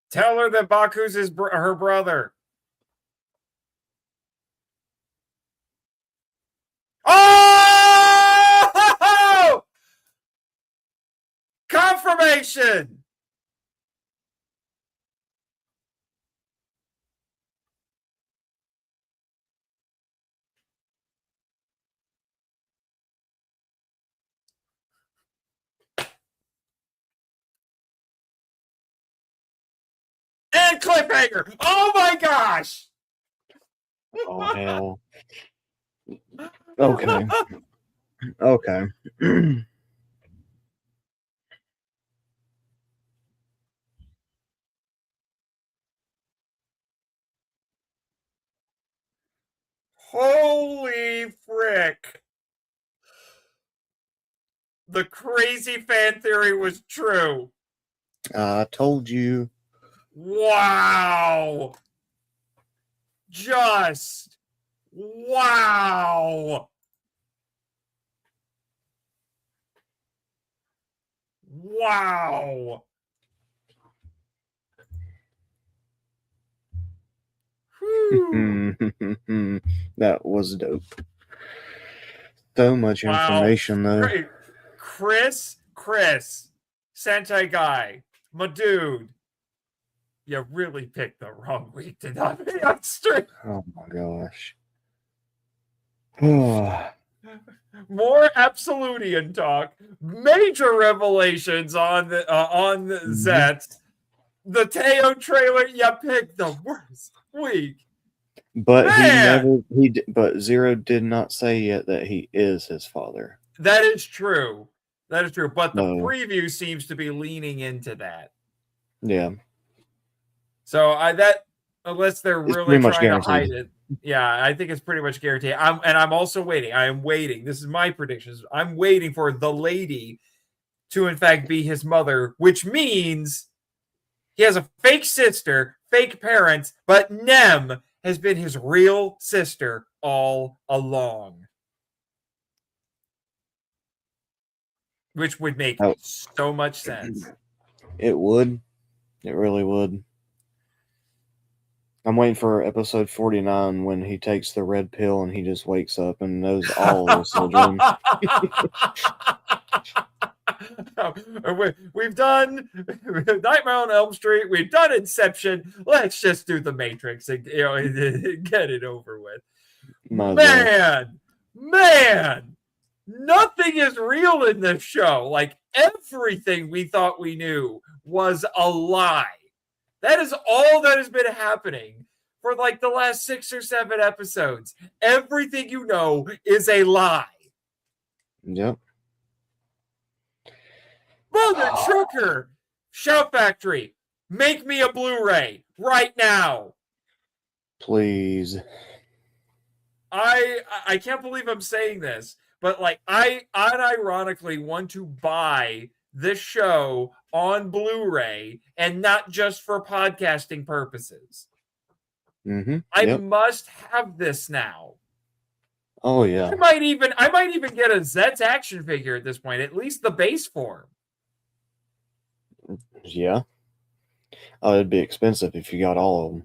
Tell her that Baku's her brother. Oh! Confirmation! And cliffhanger! Oh my gosh! Oh, hell. Okay. Okay. Holy frick. The crazy fan theory was true. I told you. Wow. Just wow. Wow. That was dope. So much information, though. Chris, Sentai guy, my dude. You really picked the wrong week to not be on stream. Oh my gosh. More Absolutian talk. Major revelations on the ZEZTZ. The Teo trailer. You picked the worst week. But but Zero did not say yet that he is his father. That is true. But the preview seems to be leaning into that. Yeah. So unless they're really trying to hide it, yeah, I think it's pretty much guaranteed. I'm also waiting. I am waiting. This is my predictions. I'm waiting for the lady to in fact be his mother, which means he has a fake sister, fake parents, but Nem has been his real sister all along. Which would make so much sense. It would. It really would. I'm waiting for episode 49 when he takes the red pill and he just wakes up and knows all of his children. We've done Nightmare on Elm Street. We've done Inception. Let's just do the Matrix and get it over with. Man, nothing is real in this show. Like everything we thought we knew was a lie. That is all that has been happening for like the last 6 or 7 episodes. Everything you know is a lie. Yep. Mother trucker, Shout Factory, make me a Blu-ray right now. Please. I can't believe I'm saying this, but like I unironically want to buy this show on Blu-ray and not just for podcasting purposes. I must have this now. Oh yeah. I might even get a ZEZTZ action figure at this point, at least the base form. Yeah. Oh, it'd be expensive if you got all of them.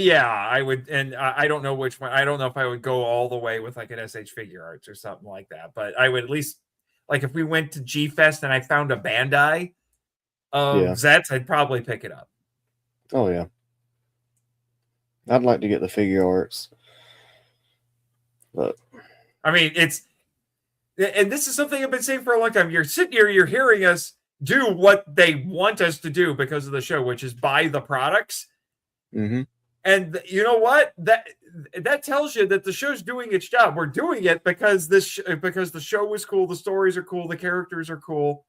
Yeah, I would, and I don't know which one. I don't know if I would go all the way with like an SH Figure Arts or something like that, but I would at least like if we went to G Fest and I found a Bandai of ZEZTZ, I'd probably pick it up. Oh yeah, I'd like to get the figure arts, but I mean, and this is something I've been saying for a long time. You're sitting here, you're hearing us do what they want us to do because of the show, which is buy the products. Mm-hmm. And you know what? That tells you that the show's doing its job. We're doing it because because the show is cool, the stories are cool, the characters are cool.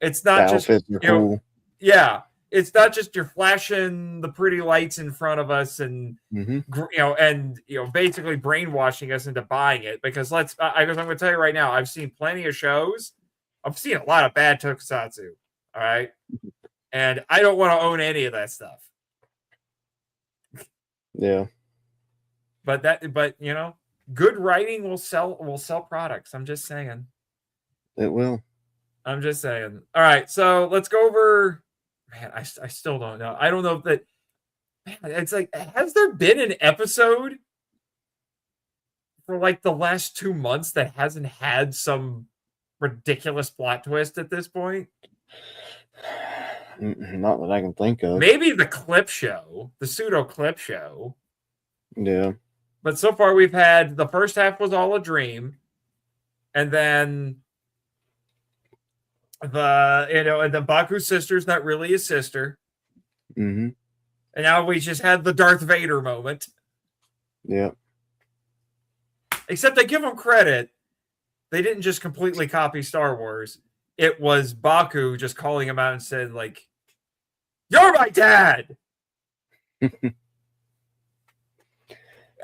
It's not just cool. Yeah, it's not just you're flashing the pretty lights in front of us and basically brainwashing us into buying it. Because I'm going to tell you right now, I've seen plenty of shows. I've seen a lot of bad tokusatsu. All right, and I don't want to own any of that stuff. Yeah. But good writing will sell products. I'm just saying. It will. I'm just saying. All right, so let's go over. Man, I still don't know. I don't know if that. Man, it's like, has there been an episode for like the last 2 months that hasn't had some ridiculous plot twist at this point? Not that I can think of. Maybe the clip show, the pseudo clip show. Yeah. But so far we've had the first half was all a dream. And then and then Baku's sister's not really his sister. Mm-hmm. And now we just had the Darth Vader moment. Yeah. Except I give them credit. They didn't just completely copy Star Wars. It was Baku just calling him out and said, like, "You're my dad."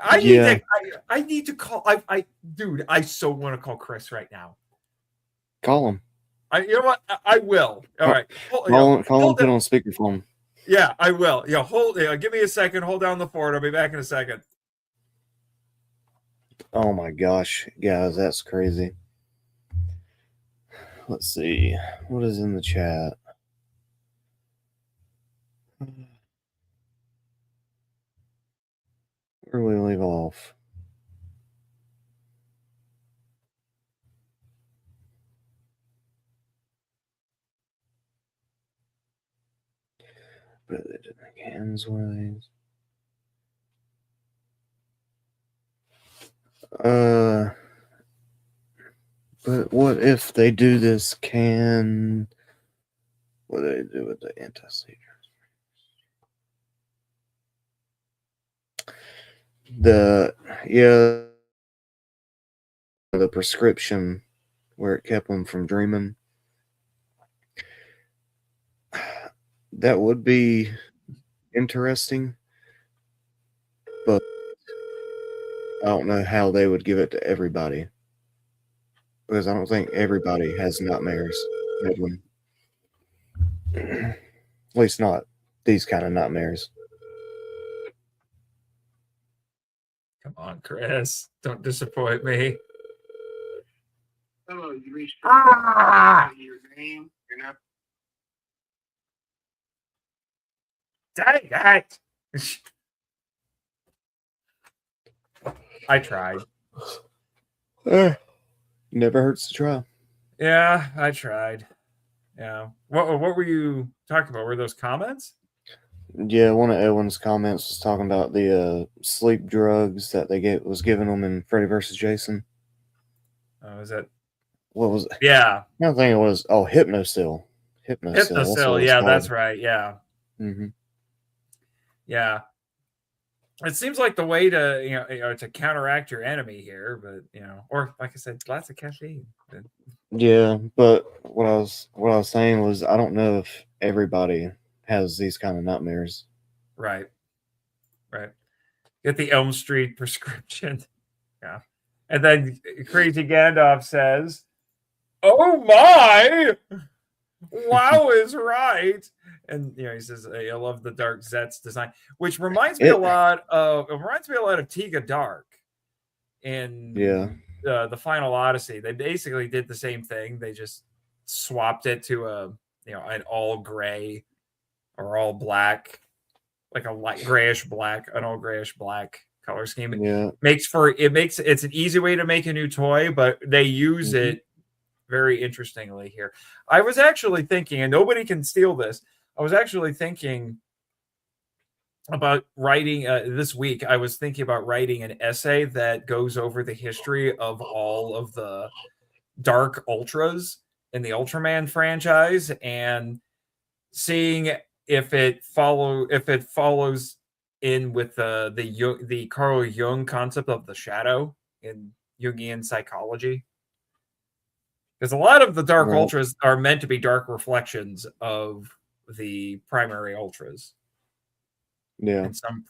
I need to call. Dude, I so want to call Chris right now. Call him. You know what? I will. All right. Call him. Put on speakerphone. Yeah, I will. Give me a second. Hold down the fort. I'll be back in a second. Oh my gosh, guys, that's crazy. Let's see. What is in the chat? Where do we leave off? But they didn't make hands ways. But what if they do this? What do they do with the anti-seizures? The prescription where it kept them from dreaming. That would be interesting, but I don't know how they would give it to everybody, because I don't think everybody has nightmares, Edwin. At least not these kind of nightmares. Come on, Chris. Don't disappoint me. Hello, you reached your name. You're not. Dang it! I tried. Never hurts to try. Yeah, I tried. Yeah. What were you talking about? Were those comments? Yeah, one of Edwin's comments was talking about the sleep drugs that was giving them in Freddy vs. Jason. Oh, is that? What was it? Yeah. I don't think it was. Oh, Hypnosil. Hypnosil. Yeah, that's right. Yeah. Mm-hmm. Yeah. It seems like the way to to counteract your enemy here, but or like I said, lots of caffeine. Yeah, but what I was saying was, I don't know if everybody has these kind of nightmares. Right. Get the Elm Street prescription. Yeah. And then Crazy Gandalf says, "Oh my! Wow is right." And he says, "I love the Dark ZEZTZ design," which reminds me a lot of Tiga Dark in the Final Odyssey. They basically did the same thing. They just swapped it to an all gray or all black, like a light grayish black, an all grayish black color scheme. Yeah, It's an easy way to make a new toy, but they use it very interestingly here. I was actually thinking, and nobody can steal this, I was actually thinking about writing this week. I was thinking about writing an essay that goes over the history of all of the Dark Ultras in the Ultraman franchise and seeing if it follows in with the Carl Jung concept of the shadow in Jungian psychology. Because a lot of the Dark Ultras are meant to be dark reflections of the primary Ultras. Yeah. In some,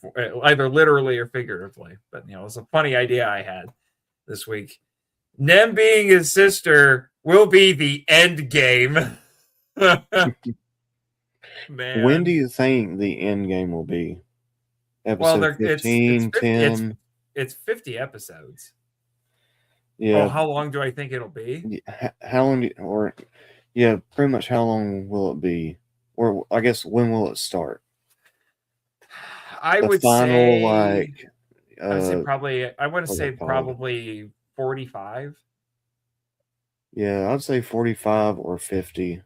either literally or figuratively. But, it's a funny idea I had this week. Nem being his sister will be the end game. Man. When do you think the end game will be? Episode 15, 10? It's 50 episodes. Yeah. Oh, how long do I think it'll be? How long pretty much how long will it be? Or I guess when will it start? I the would final, say I want to say probably 45. Yeah, I'd say 45 or 50.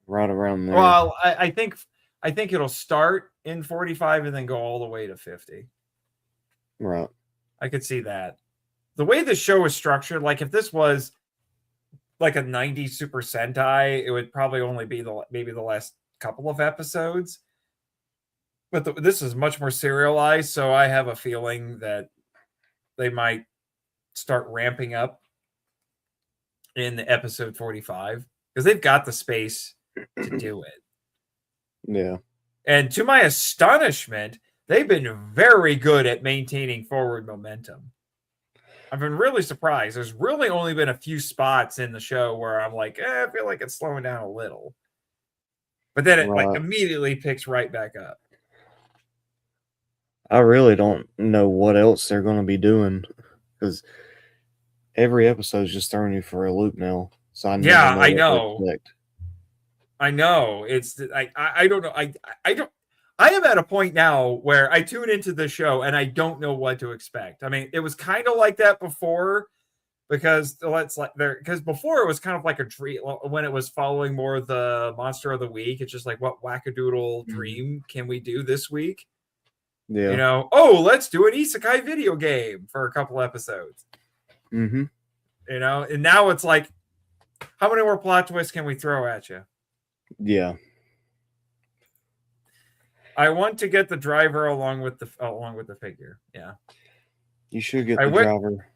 Right around there. Well, I think it'll start in 45 and then go all the way to 50. Right. I could see that. The way the show is structured, like if this was like a 90 Super Sentai, it would probably only be maybe the last couple of episodes. But this is much more serialized, so I have a feeling that they might start ramping up in episode 45 because they've got the space to do it. Yeah. And to my astonishment, they've been very good at maintaining forward momentum. I've been really surprised. There's really only been a few spots in the show where I'm like, I feel like it's slowing down a little. But then it like immediately picks right back up. I really don't know what else they're going to be doing because every episode is just throwing you for a loop now. So I never know I know. I know. It's I don't know. I am at a point now where I tune into the show and I don't know what to expect. I mean, it was kind of like that before because before it was kind of like a dream when it was following more of the Monster of the Week. It's just like, what wackadoodle dream can we do this week? Yeah. Let's do an isekai video game for a couple episodes. Mm-hmm. And now it's like, how many more plot twists can we throw at you? Yeah. I want to get the driver along with the figure. Yeah. You should get the driver.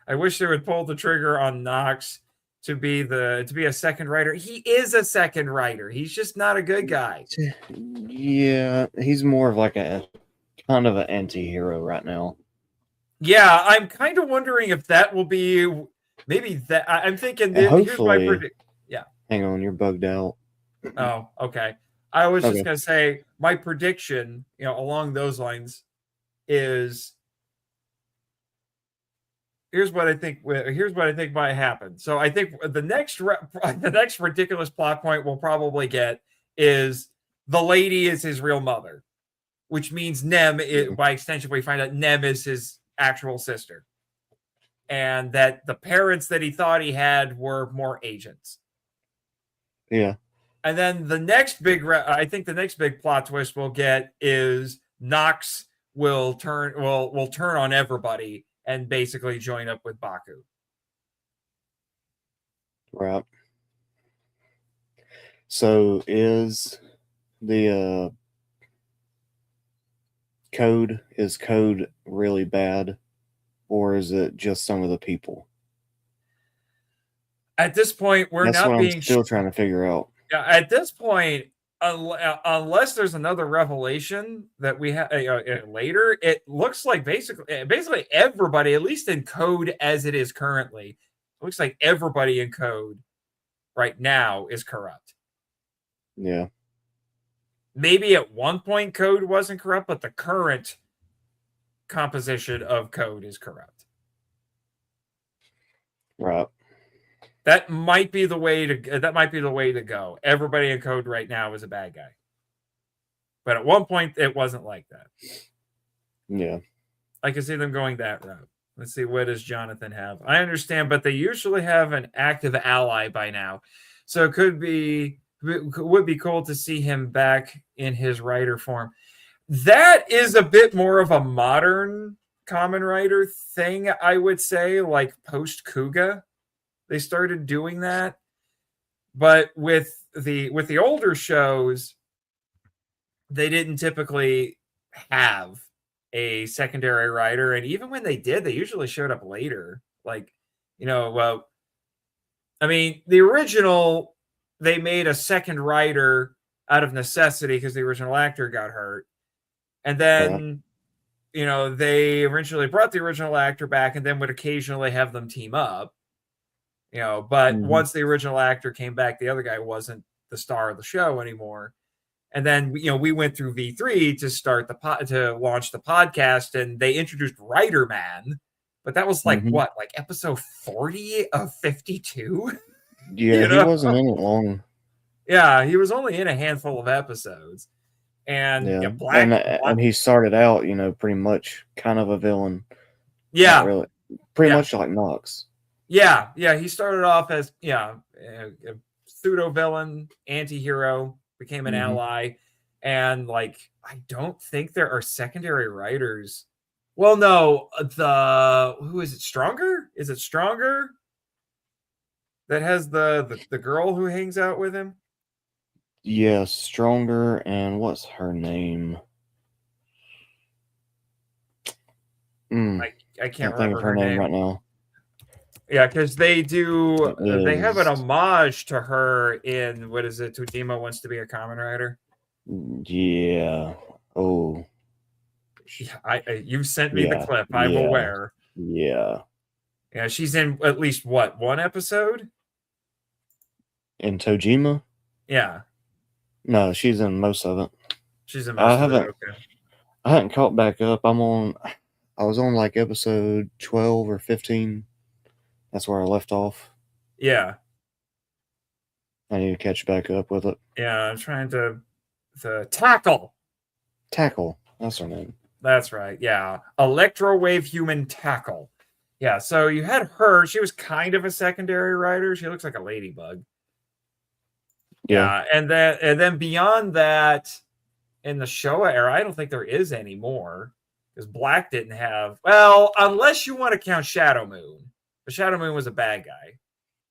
I wish they would pull the trigger on Nox to be a second writer. He is a second writer. He's just not a good guy. Yeah, he's more of like a kind of an anti-hero right now. Yeah, I'm kind of wondering if that will be maybe that. I'm thinking. Hopefully, yeah. Hang on, you're bugged out. Oh, okay. I was just gonna say my prediction, along those lines, is here's what I think might happen. So I think the next ridiculous plot point we'll probably get is the lady is his real mother, which means Nem, by extension, we find out Nem is his actual sister, and that the parents that he thought he had were more agents. Yeah. And then the next big plot twist we'll get is Nox will turn on everybody and basically join up with Baku. Right. So is the code really bad, or is it just some of the people? At this point, I'm still trying to figure out. Yeah, at this point, unless there's another revelation that we have later, it looks like basically everybody, at least in code as it is currently, it looks like everybody in code right now is corrupt. Yeah. Maybe at one point code wasn't corrupt, but the current composition of code is corrupt. Right. That might be the way to go. Everybody in code right now is a bad guy. But at one point, it wasn't like that. Yeah. I can see them going that route. Let's see, what does Jonathan have? I understand, but they usually have an active ally by now. So it would be cool to see him back in his writer form. That is a bit more of a modern Kamen Rider thing, I would say, like post Kuga. They started doing that. But with the older shows, they didn't typically have a secondary writer, and even when they did, they usually showed up later. Like, the original, they made a second writer out of necessity because the original actor got hurt, and then they eventually brought the original actor back, and then would occasionally have them team up. But once the original actor came back, the other guy wasn't the star of the show anymore. And then, we went through V3 to start to launch the podcast, and they introduced Writer Man, but that was like like episode 40 of 52. Yeah, he wasn't in it long. Yeah, he was only in a handful of episodes, and and he started out, pretty much kind of a villain. Yeah, not really, pretty much like Nox. Yeah, he started off as a pseudo villain, anti-hero. Became an ally, and I don't think there are secondary writers. Well, no, who is it? Stronger? Is it Stronger that has the girl who hangs out with him? Yes, Stronger, and what's her name? I can't remember her name right now. Yeah, because they have an homage to her in, what is it? Tujima Wants to Be a Kamen Rider. Yeah. Oh. You sent me the clip. I'm aware. Yeah. Yeah, she's in at least one episode? In Tojima? Yeah. No, she's in most of it. She's in most of it. Okay. I haven't caught back up. I was on like episode 12 or 15. That's where I left off. Yeah. I need to catch back up with it. Yeah, I'm trying to Tackle. Tackle. That's her name. That's right. Yeah. Electrowave Human Tackle. Yeah, so you had her. She was kind of a secondary writer. She looks like a ladybug. Yeah. And then beyond that, in the Showa era, I don't think there is any more. Because Black didn't have... Well, unless you want to count Shadow Moon. But Shadow Moon was a bad guy.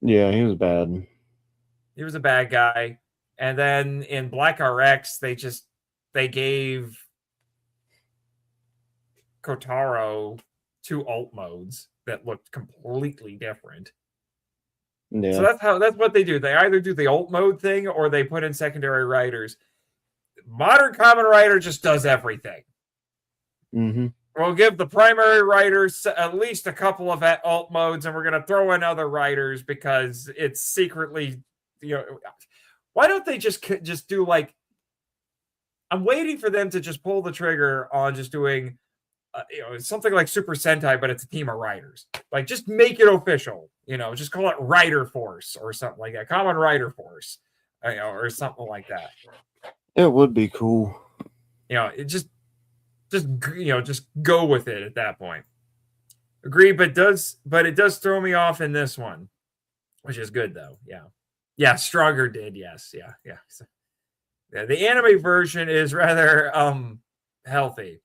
Yeah, he was bad. He was a bad guy. And then in Black RX, they gave Kotaro 2 alt modes that looked completely different. Yeah. So that's what they do. They either do the alt mode thing or they put in secondary writers. Modern Kamen Rider just does everything. We'll give the primary writers at least a couple of alt modes, and we're going to throw in other writers because it's secretly, why don't they just do like? I'm waiting for them to just pull the trigger on just doing, something like Super Sentai, but it's a team of writers. Like, just make it official. Just call it Rider Force or something like that. Kamen Rider Force, or something like that. It would be cool. It just go with it at that point. Agree, but it does throw me off in this one, which is good though. Yeah, Stronger did. Yes, yeah. So, the anime version is rather healthy.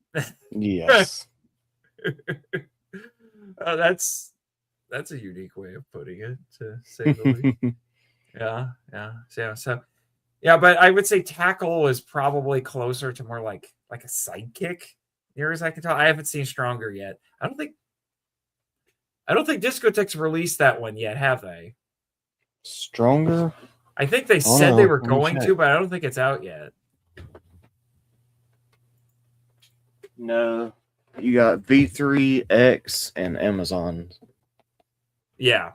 Yes. That's a unique way of putting it, to say the least. Yeah. So but I would say Tackle is probably closer to more like a sidekick, near as I can tell. I haven't seen Stronger yet. I don't think Discotek's released that one yet, have they? Stronger? I think they said they were going to, but I don't think it's out yet. No. You got V3, X, and Amazon. Yeah.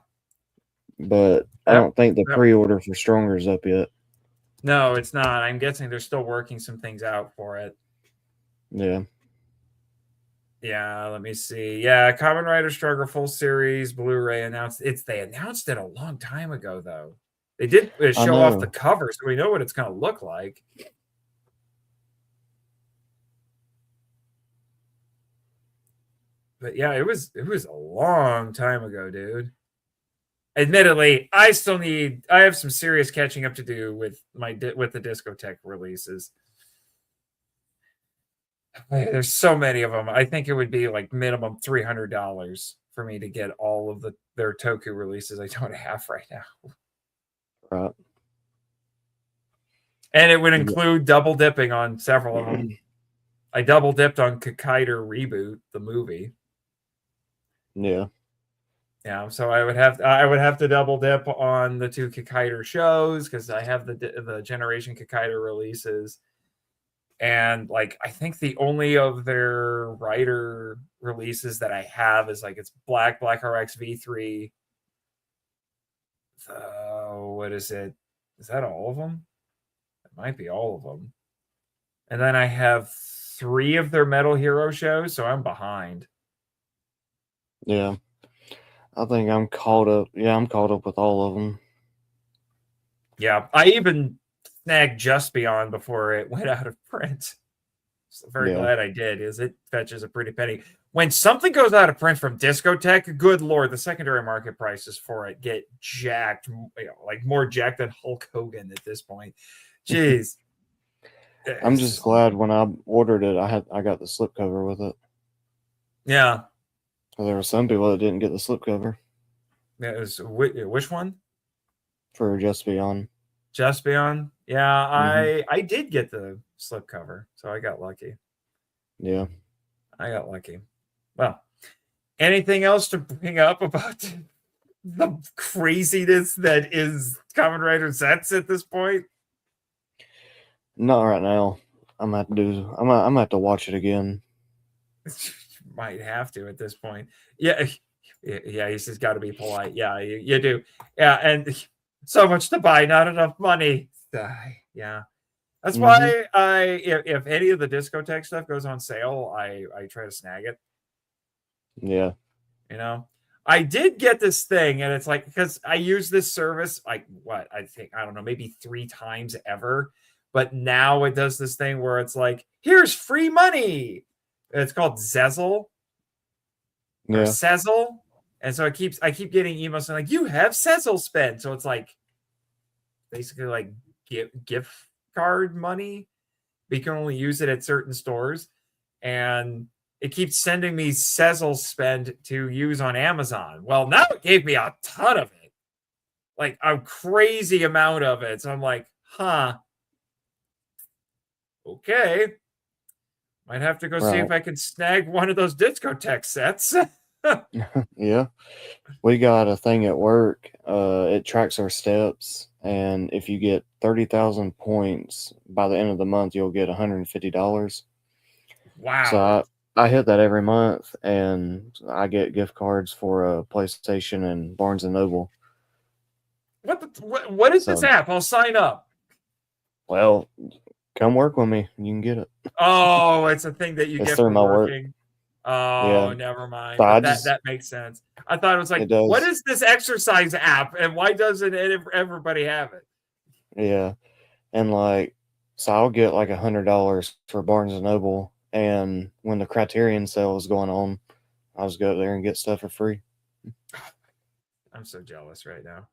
But I don't think the pre-order for Stronger is up yet. No, it's not. I'm guessing they're still working some things out for it. Yeah. Yeah, let me see. Yeah, Kamen Rider Struggle full series Blu-ray announced. They announced it a long time ago, though. They did show off the cover, so we know what it's going to look like. But yeah, it was a long time ago, dude. Admittedly, I have some serious catching up to do with the Discotheque releases. There's so many of them. I think it would be like minimum $300 for me to get all of their Toku releases I don't have right now. Right. And it would include double dipping on several of them. I double dipped on Kakaider Reboot, the movie. Yeah. Yeah, so I would have to double dip on the 2 Kakaider shows because I have the Generation Kakaider releases. And like I think the only of their writer releases that I have is like it's Black RX V3. What is it? Is that all of them? It might be all of them. And then I have 3 of their Metal Hero shows, so I'm behind. Yeah. I think I'm caught up. Yeah, I'm caught up with all of them. Yeah, I even snagged Just Beyond before it went out of print. So very glad I did, is it fetches a pretty penny. When something goes out of print from Discotheque, good lord, the secondary market prices for it get jacked, like more jacked than Hulk Hogan at this point. Jeez. I'm just glad when I ordered it, I got the slipcover with it. Yeah. There were some people that didn't get the slipcover. Yeah, it was which one? For Just Beyond. Just Beyond? Yeah, I did get the slipcover, so I got lucky. Yeah. I got lucky. Well, anything else to bring up about the craziness that is Kamen Rider ZEZTZ at this point? Not right now. I'm gonna have to watch it again. Might have to at this point. Yeah, he's just got to be polite. Yeah, you do. Yeah, and so much to buy, not enough money. Yeah, that's why if any of the Discotheque stuff goes on sale, I try to snag it. Yeah, you know, I did get this thing, and it's like because I use this service like I don't know, maybe 3 times ever, but now it does this thing where it's like, here's free money. It's called ZEZTZ. Or Sezzle. And so I keep getting emails saying like, you have Sezzle spent. So it's like basically like gift card money, but you can only use it at certain stores. And it keeps sending me Sezzle spend to use on Amazon. Well, now it gave me a ton of it. Like a crazy amount of it. So I'm like, okay. Might have to go see if I can snag one of those Discotheque sets. Yeah. We got a thing at work. It tracks our steps, and if you get 30,000 points by the end of the month, you'll get $150. Wow. So I hit that every month, and I get gift cards for a PlayStation and Barnes & Noble. What is this app? I'll sign up. Well, come work with me. You can get it. Oh, it's a thing that you get for working. Work. Oh, yeah. Never mind. So that makes sense. I thought it was like, what is this exercise app, and why doesn't everybody have it? Yeah, and like, so I'll get like $100 for Barnes & Noble, and when the Criterion sale is going on, I'll just go there and get stuff for free. I'm so jealous right now.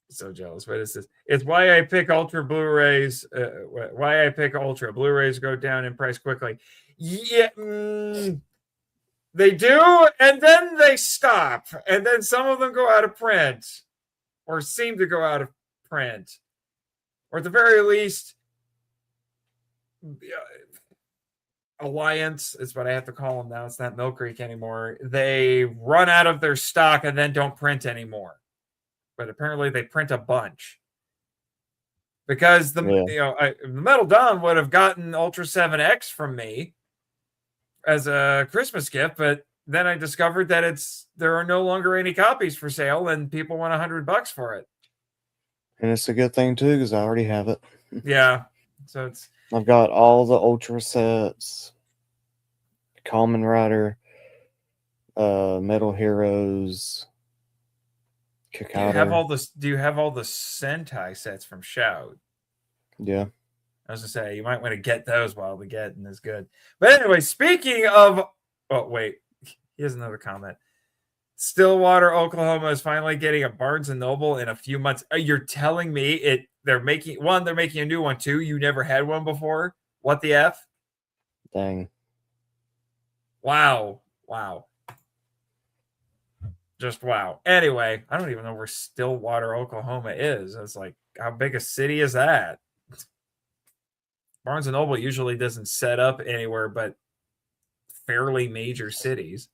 So jealous. What is this? It's why I pick Ultra Blu-rays. Why I pick Ultra Blu-rays go down in price quickly. Yeah, they do, and then they stop, and then some of them go out of print, or seem to go out of print, or at the very least, Alliance is what I have to call them now. It's not Mill Creek anymore. They run out of their stock and then don't print anymore. But apparently they print a bunch because the Metal Dawn would have gotten Ultra 7X from me as a Christmas gift, but then I discovered that there are no longer any copies for sale, and people want $100 for it. And it's a good thing too, because I already have it. Yeah, so I've got all the Ultra sets, Kamen Rider, Metal Heroes. Do you have all the Sentai sets from Shout? Yeah. I was gonna say you might want to get those while the getting is good. But anyway, speaking of Oh, wait. Here's another comment. Stillwater, Oklahoma is finally getting a Barnes & Noble in a few months. You're telling me they're making a new one too? You never had one before? What the F? Dang. Wow. Just wow. Anyway, I don't even know where Stillwater, Oklahoma is. It's like, how big a city is that? Barnes & Noble usually doesn't set up anywhere but fairly major cities.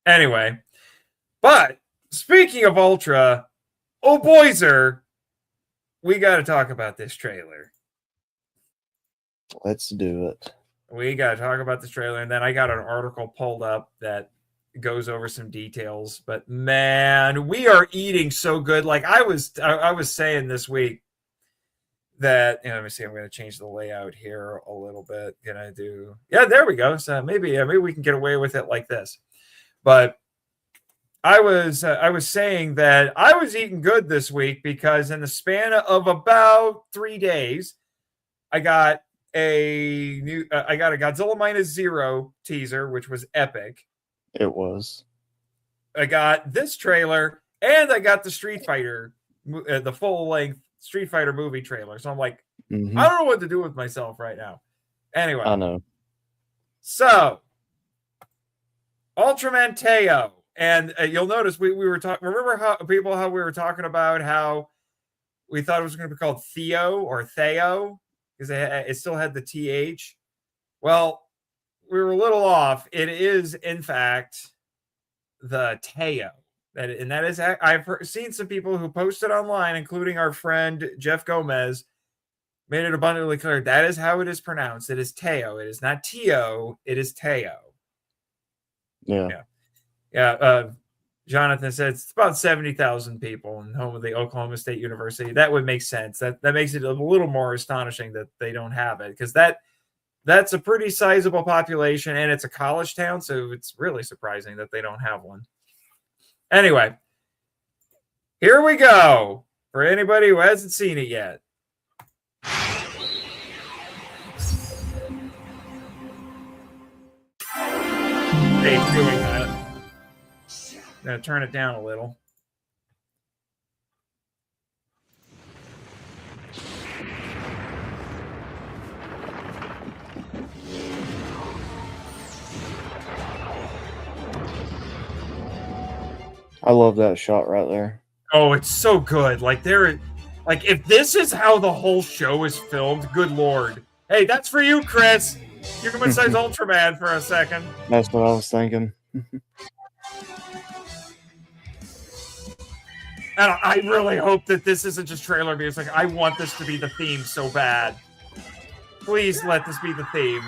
Anyway, but speaking of Ultra, oh boyser, we got to talk about this trailer. Let's do it. We got to talk about this trailer, and then I got an article pulled up that goes over some details. But man, we are eating so good. Like I was saying this week that, let me see, I'm going to change the layout here a little bit. Can I do? Yeah, there we go. So maybe we can get away with it like this. But I was saying that I was eating good this week because in the span of about 3 days, I got a Godzilla -Zero teaser, which was epic. It was. I got this trailer, and I got the Street Fighter, the full-length Street Fighter movie trailer. So I'm like, I don't know what to do with myself right now. Anyway, I know. So, Ultraman Teo, and you'll notice we were talking. Remember how we were talking about how we thought it was going to be called Theo or Theo because it still had the TH. Well, we were a little off. It is in fact the Teo. That is, I've seen some people who posted online, including our friend Jeff Gomez, made it abundantly clear that is how it is pronounced. It is Teo. It is not Teo. It is Teo. Yeah. Jonathan said it's about 70,000 people in home of the Oklahoma State University. That would make sense. That makes it a little more astonishing that they don't have it because that's a pretty sizable population and it's a college town, so it's really surprising that they don't have one. Anyway, here we go for anybody who hasn't seen it yet. Dave's doing that. I'm going to turn it down a little. I love that shot right there. Oh, it's so good. Like if this is how the whole show is filmed, good Lord. Hey, that's for you, Chris. Human size Ultraman for a second. That's what I was thinking. And I really hope that this isn't just trailer music. I want this to be the theme so bad. Please let this be the theme.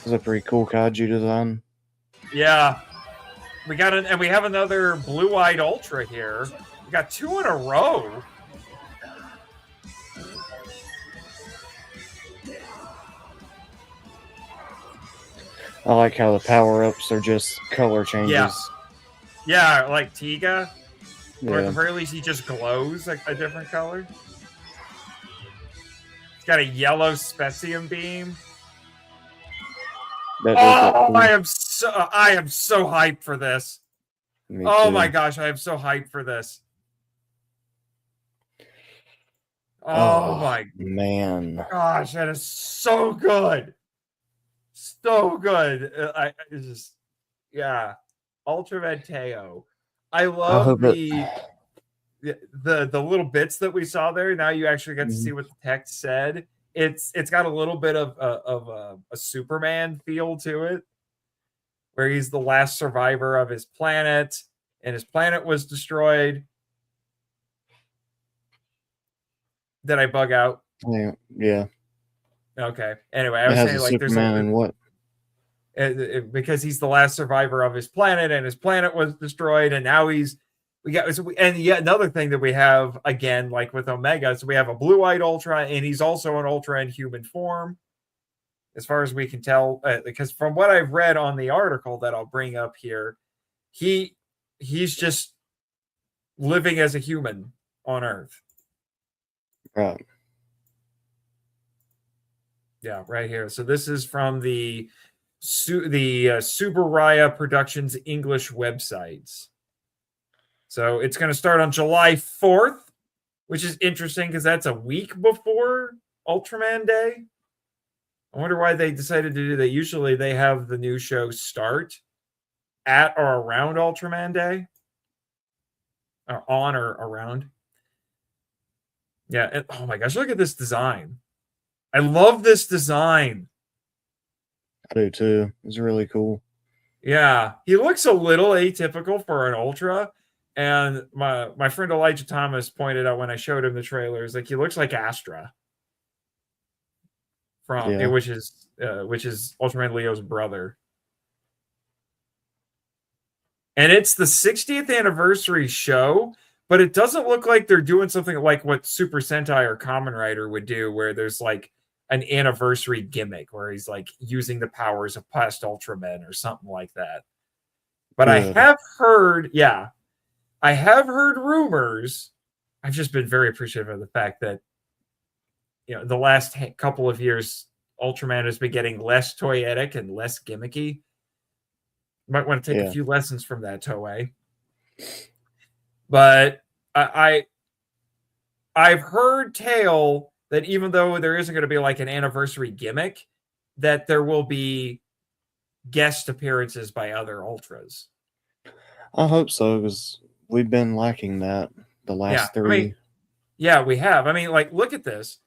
It's a pretty cool kaiju design. Yeah. We have another blue-eyed Ultra here. We got 2 in a row. I like how the power-ups are just color changes. Yeah, like Tiga. Yeah. Or at the very least, he just glows like a different color. He's got a yellow Specium beam. I am so hyped for this. Me oh too. my gosh, I am so hyped for this. Oh my man. gosh, that is so good. So good. Ultraman Teo. I love the little bits that we saw there. Now you actually get to see what the text said. It's got a little bit of a Superman feel to it, where he's the last survivor of his planet, and his planet was destroyed. Did I bug out? Yeah. Okay. Anyway, I was saying like Superman and what? Because he's the last survivor of his planet, and his planet was destroyed, and now and yet another thing that we have again, like with Omega, so we have a blue-eyed Ultra, and he's also an Ultra in human form. as far as we can tell, because from what I've read on the article that I'll bring up here, he's just living as a human on Earth. Right. Yeah, right here. So this is from the Subaraya Productions English websites. So it's going to start on July 4th, which is interesting because that's a week before Ultraman Day. I wonder why they decided to do that. Usually they have the new show start at or around Ultraman Day. Or on or around. Yeah. And, oh my gosh, look at this design. I love this design. I do too. It's really cool. Yeah. He looks a little atypical for an Ultra. And my friend Elijah Thomas pointed out when I showed him the trailers, like he looks like Astra. Which is Ultraman Leo's brother. And it's the 60th anniversary show, but it doesn't look like they're doing something like what Super Sentai or Kamen Rider would do, where there's like an anniversary gimmick where he's like using the powers of past Ultramen or something like that. But I have heard rumors. I've just been very appreciative of the fact that, you know, the last couple of years, Ultraman has been getting less toyetic and less gimmicky. Might want to take a few lessons from that, Toei. But I've heard tale that even though there isn't going to be like an anniversary gimmick, that there will be guest appearances by other Ultras. I hope so, because we've been lacking that the last 3. I mean, yeah, we have. I mean, like, look at this.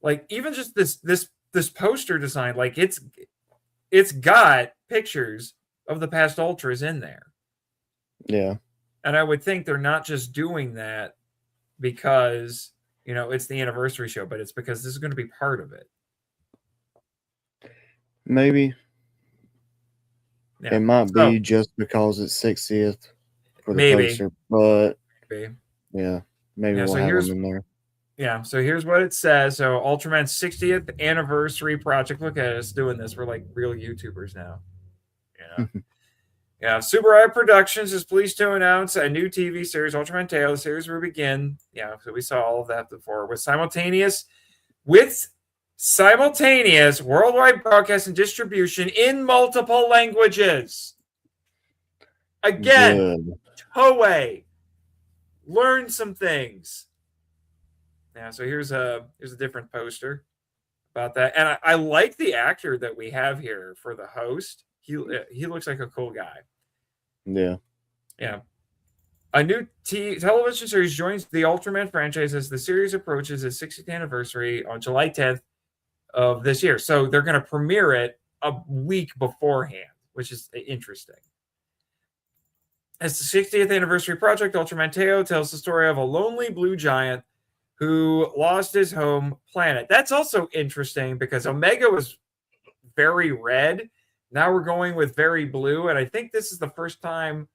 Like, even just this poster design, like it's got pictures of the past Ultras in there. Yeah. And I would think they're not just doing that because, you know, it's the anniversary show, but it's because this is going to be part of it. Maybe. Yeah. It might be just because it's 60th for the poster, but yeah, maybe we'll have them in there. Yeah, so here's what it says. So Ultraman's 60th anniversary project. Look at us doing this. We're like real YouTubers now. Yeah. Yeah, Subaraya Productions is pleased to announce a new TV series, Ultraman Teo. The series will begin. Yeah, so we saw all of that before. With simultaneous worldwide broadcast and distribution in multiple languages. Again, Toei, learn some things. Yeah, so here's a different poster about that, and I like the actor that we have here for the host. He looks like a cool guy. Yeah. A new television series joins the Ultraman franchise as the series approaches its 60th anniversary on July 10th of this year. So they're going to premiere it a week beforehand, which is interesting. As the 60th anniversary project, Ultraman Teo tells the story of a lonely blue giant who lost his home planet. That's also interesting because Omega was very red. Now we're going with very blue, and I think this is the first time.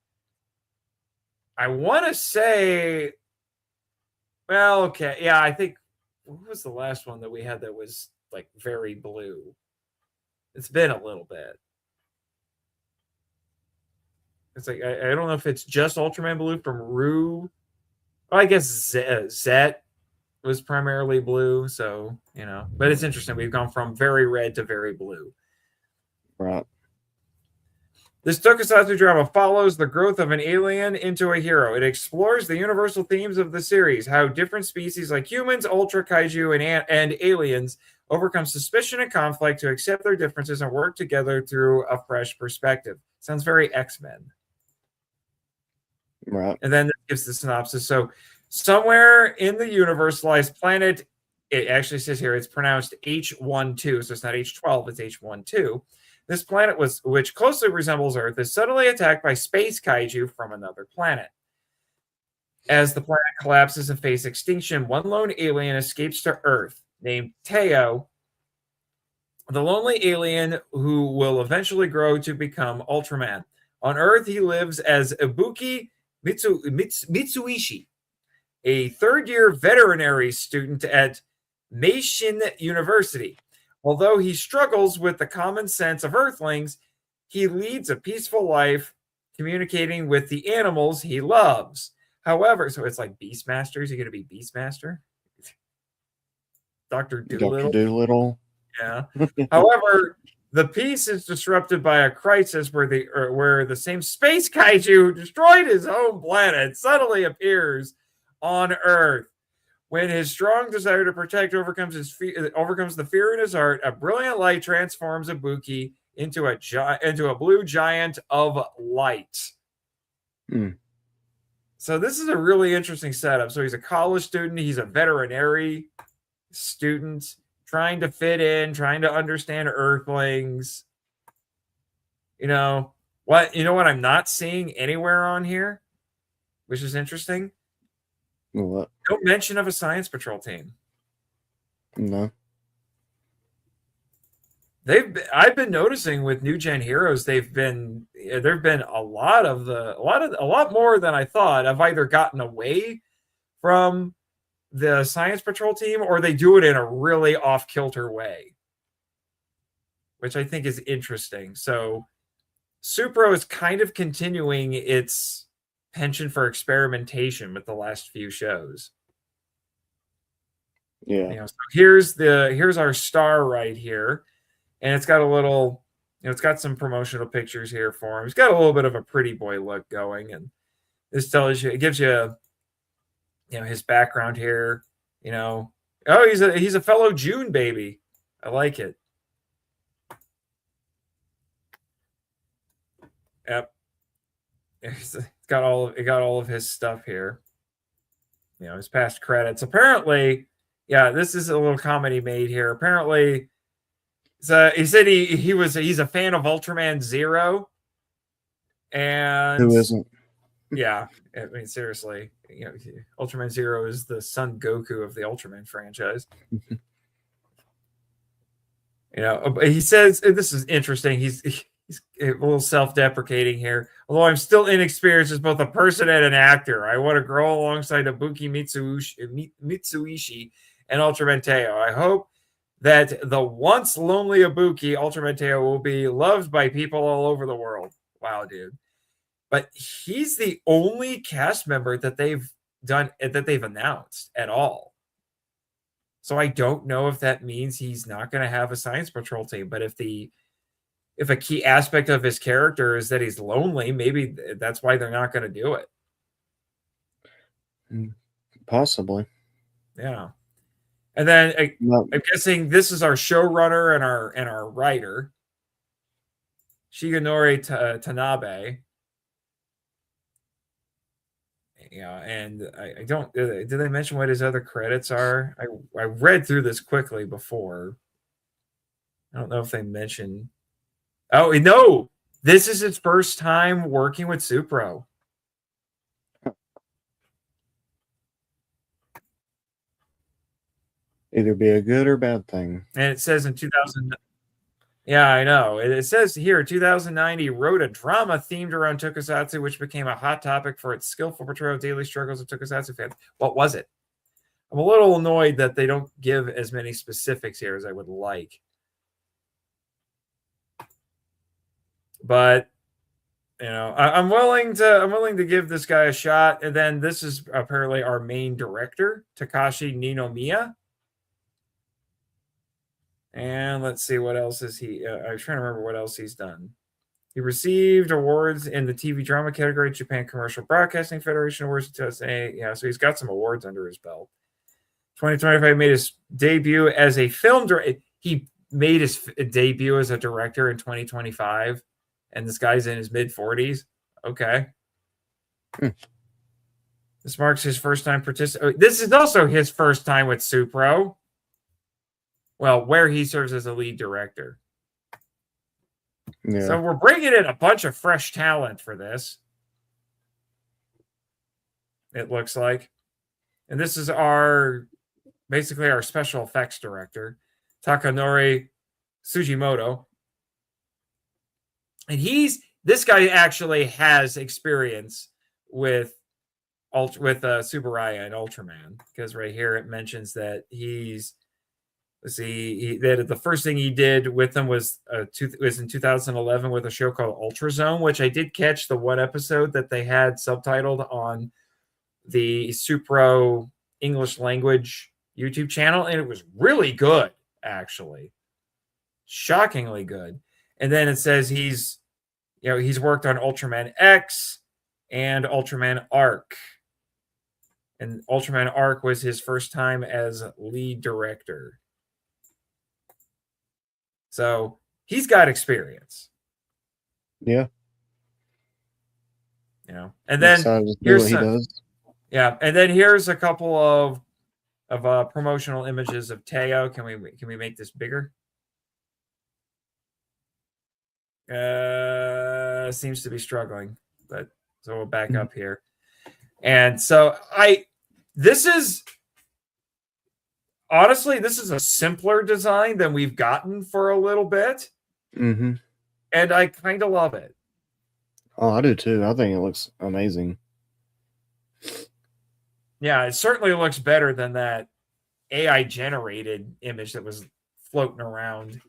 I want to say, well, okay, yeah, I think, what was the last one that we had that was like very blue? It's been a little bit. It's like, I don't know if it's just Ultraman Blue from Rue. Well, I guess Zet was primarily blue, so, you know, but it's interesting. We've gone from very red to very blue. Right. This tokusatsu drama follows the growth of an alien into a hero. It explores the universal themes of the series, how different species like humans, ultra kaiju, and aliens overcome suspicion and conflict to accept their differences and work together through a fresh perspective. Sounds very X-Men. Right. And then it gives the synopsis. So somewhere in the universe lies planet, it actually says here, it's pronounced H12, so it's not H12, it's H12. This planet, which closely resembles Earth, is suddenly attacked by space kaiju from another planet. As the planet collapses and faces extinction, one lone alien escapes to Earth, named Teo, the lonely alien who will eventually grow to become Ultraman. On Earth, he lives as Ibuki Mitsuishi, a third-year veterinary student at Meishin University. Although he struggles with the common sense of Earthlings, he leads a peaceful life, communicating with the animals he loves. However, so it's like Beastmaster. Is he going to be Beastmaster? Dr. Doolittle? Dr. Doolittle. Yeah. However, the peace is disrupted by a crisis where the same space kaiju who destroyed his home planet suddenly appears on Earth. When his strong desire to protect overcomes the fear in his heart, a brilliant light transforms Ibuki into a blue giant of light. So this is a really interesting setup. So he's a college student. He's a veterinary student trying to fit in, trying to understand Earthlings. You know what I'm not seeing anywhere on here, which is interesting? What? No mention of a Science Patrol team. No. I've been noticing with New Gen Heroes, there've been a lot more than I thought. I've either gotten away from the Science Patrol team or they do it in a really off-kilter way, which I think is interesting. So Supro is kind of continuing its penchant for experimentation with the last few shows. Yeah. So here's our star right here, and it's got a little, it's got some promotional pictures here for him. He's got a little bit of a pretty boy look going, and this tells you, it gives you, his background here. Oh, he's a fellow June baby. I like it. Yep. It's got all of his stuff here. His past credits. Apparently, this is a little comment he made here. Apparently, so he said he's a fan of Ultraman Zero. And who isn't? Yeah, I mean, seriously, Ultraman Zero is the Son Goku of the Ultraman franchise. He says, and this is interesting. He's a little self-deprecating here. Although I'm still inexperienced as both a person and an actor, I want to grow alongside Ibuki Mitsuishi and Ultraman Teo. I hope that the once lonely Ibuki, Ultraman Teo, will be loved by people all over the world. Wow, dude. But he's the only cast member that they've announced at all. So I don't know if that means he's not going to have a Science Patrol team. But if a key aspect of his character is that he's lonely, maybe that's why they're not going to do it. Possibly. Yeah. And then I'm guessing this is our showrunner and our writer, Shigenori Tanabe. And I don't. Did they mention what his other credits are? I read through this quickly before. I don't know if they mentioned. Oh no! This is his first time working with Supro. Either be a good or bad thing. And it says in 2000. Yeah, I know. It says here, 2009, he wrote a drama themed around tokusatsu, which became a hot topic for its skillful portrayal of daily struggles of tokusatsu fans. What was it? I'm a little annoyed that they don't give as many specifics here as I would like. But I'm willing to give this guy a shot. And then this is apparently our main director, Takashi Ninomiya. And let's see, what else is he? I was trying to remember what else he's done. He received awards in the TV drama category, Japan Commercial Broadcasting Federation Awards in 2008. Yeah, so he's got some awards under his belt. 2025 made his debut as a film director. He made his debut as a director in 2025, and this guy's in his mid-40s. Okay. This marks his first time participating. This is also his first time with Supro. Well, where he serves as a lead director. Yeah. So we're bringing in a bunch of fresh talent for this. It looks like. And this is basically our special effects director, Takanori Sugimoto. And this guy actually has experience with Tsuburaya and Ultraman, because right here it mentions that he's let's see, the first thing he did with them was in 2011 with a show called Ultrazone, which I did catch the one episode that they had subtitled on the Supro English language YouTube channel, and it was really good, actually. Shockingly good. And then it says he's worked on Ultraman X and Ultraman Arc. And Ultraman Arc was his first time as lead director. So he's got experience. Yeah. And then here's what he does. Yeah, and then here's a couple of promotional images of Teo. Can we make this bigger? Seems to be struggling, but so we'll back up here. And so this is a simpler design than we've gotten for a little bit. Mm-hmm. And I kind of love it. Oh, I do too. I think it looks amazing. Yeah, it certainly looks better than that AI generated image that was floating around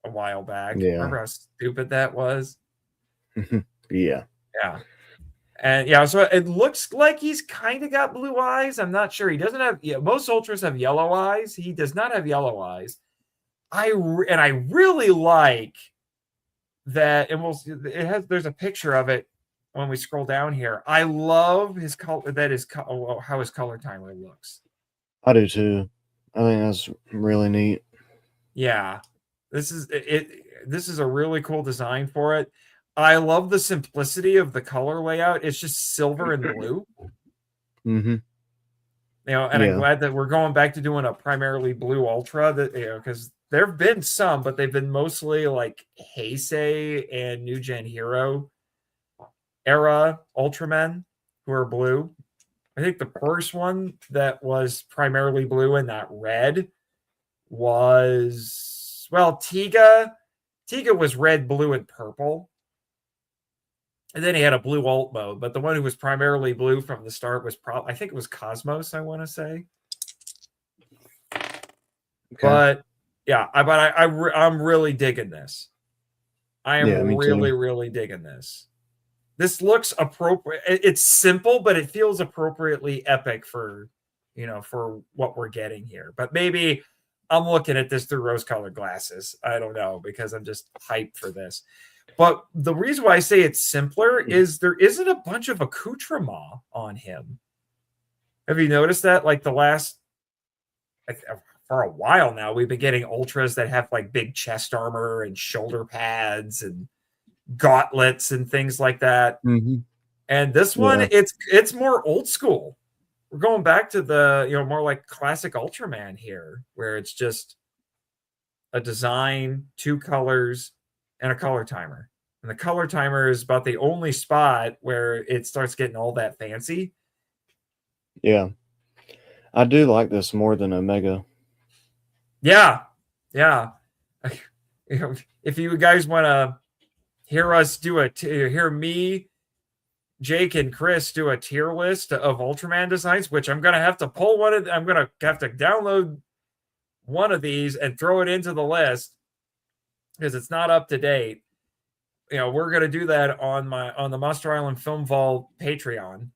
a while back. Yeah. Remember how stupid that was? Yeah. Yeah. And yeah, so it looks like he's kind of got blue eyes. I'm not sure. He doesn't have, most Ultras have yellow eyes. He does not have yellow eyes. I really like that. And there's a picture of it when we scroll down here. I love his color, how his color timer looks. I do too. I think that's really neat. Yeah. This is a really cool design for it. I love the simplicity of the color layout. It's just silver and blue. Mm-hmm. And I'm glad that we're going back to doing a primarily blue Ultra, that because there have been some, but they've been mostly like Heisei and New Gen Hero era Ultramen who are blue. I think the first one that was primarily blue and not red was, Tiga. Tiga was red, blue, and purple. And then he had a blue alt mode, but the one who was primarily blue from the start was I think it was Cosmos, I want to say. Okay. But yeah, I'm really digging this. I am really digging this. This looks appropriate. It's simple, but it feels appropriately epic for what we're getting here. But maybe I'm looking at this through rose-colored glasses. I don't know, because I'm just hyped for this. But the reason why I say it's simpler is there isn't a bunch of accoutrement on him. Have you noticed that? Like for a while now, we've been getting Ultras that have like big chest armor and shoulder pads and gauntlets and things like that. Mm-hmm. And this one, it's more old school. We're going back to the more like classic Ultraman here, where it's just a design, 2 colors, and a color timer. And the color timer is about the only spot where it starts getting all that fancy. Yeah. I do like this more than Omega. Yeah. Yeah. If you guys want to hear us hear me, Jake, and Chris do a tier list of Ultraman designs, which I'm going to have to pull I'm going to have to download one of these and throw it into the list because it's not up to date. We're going to do that on the Monster Island Film Vault Patreon.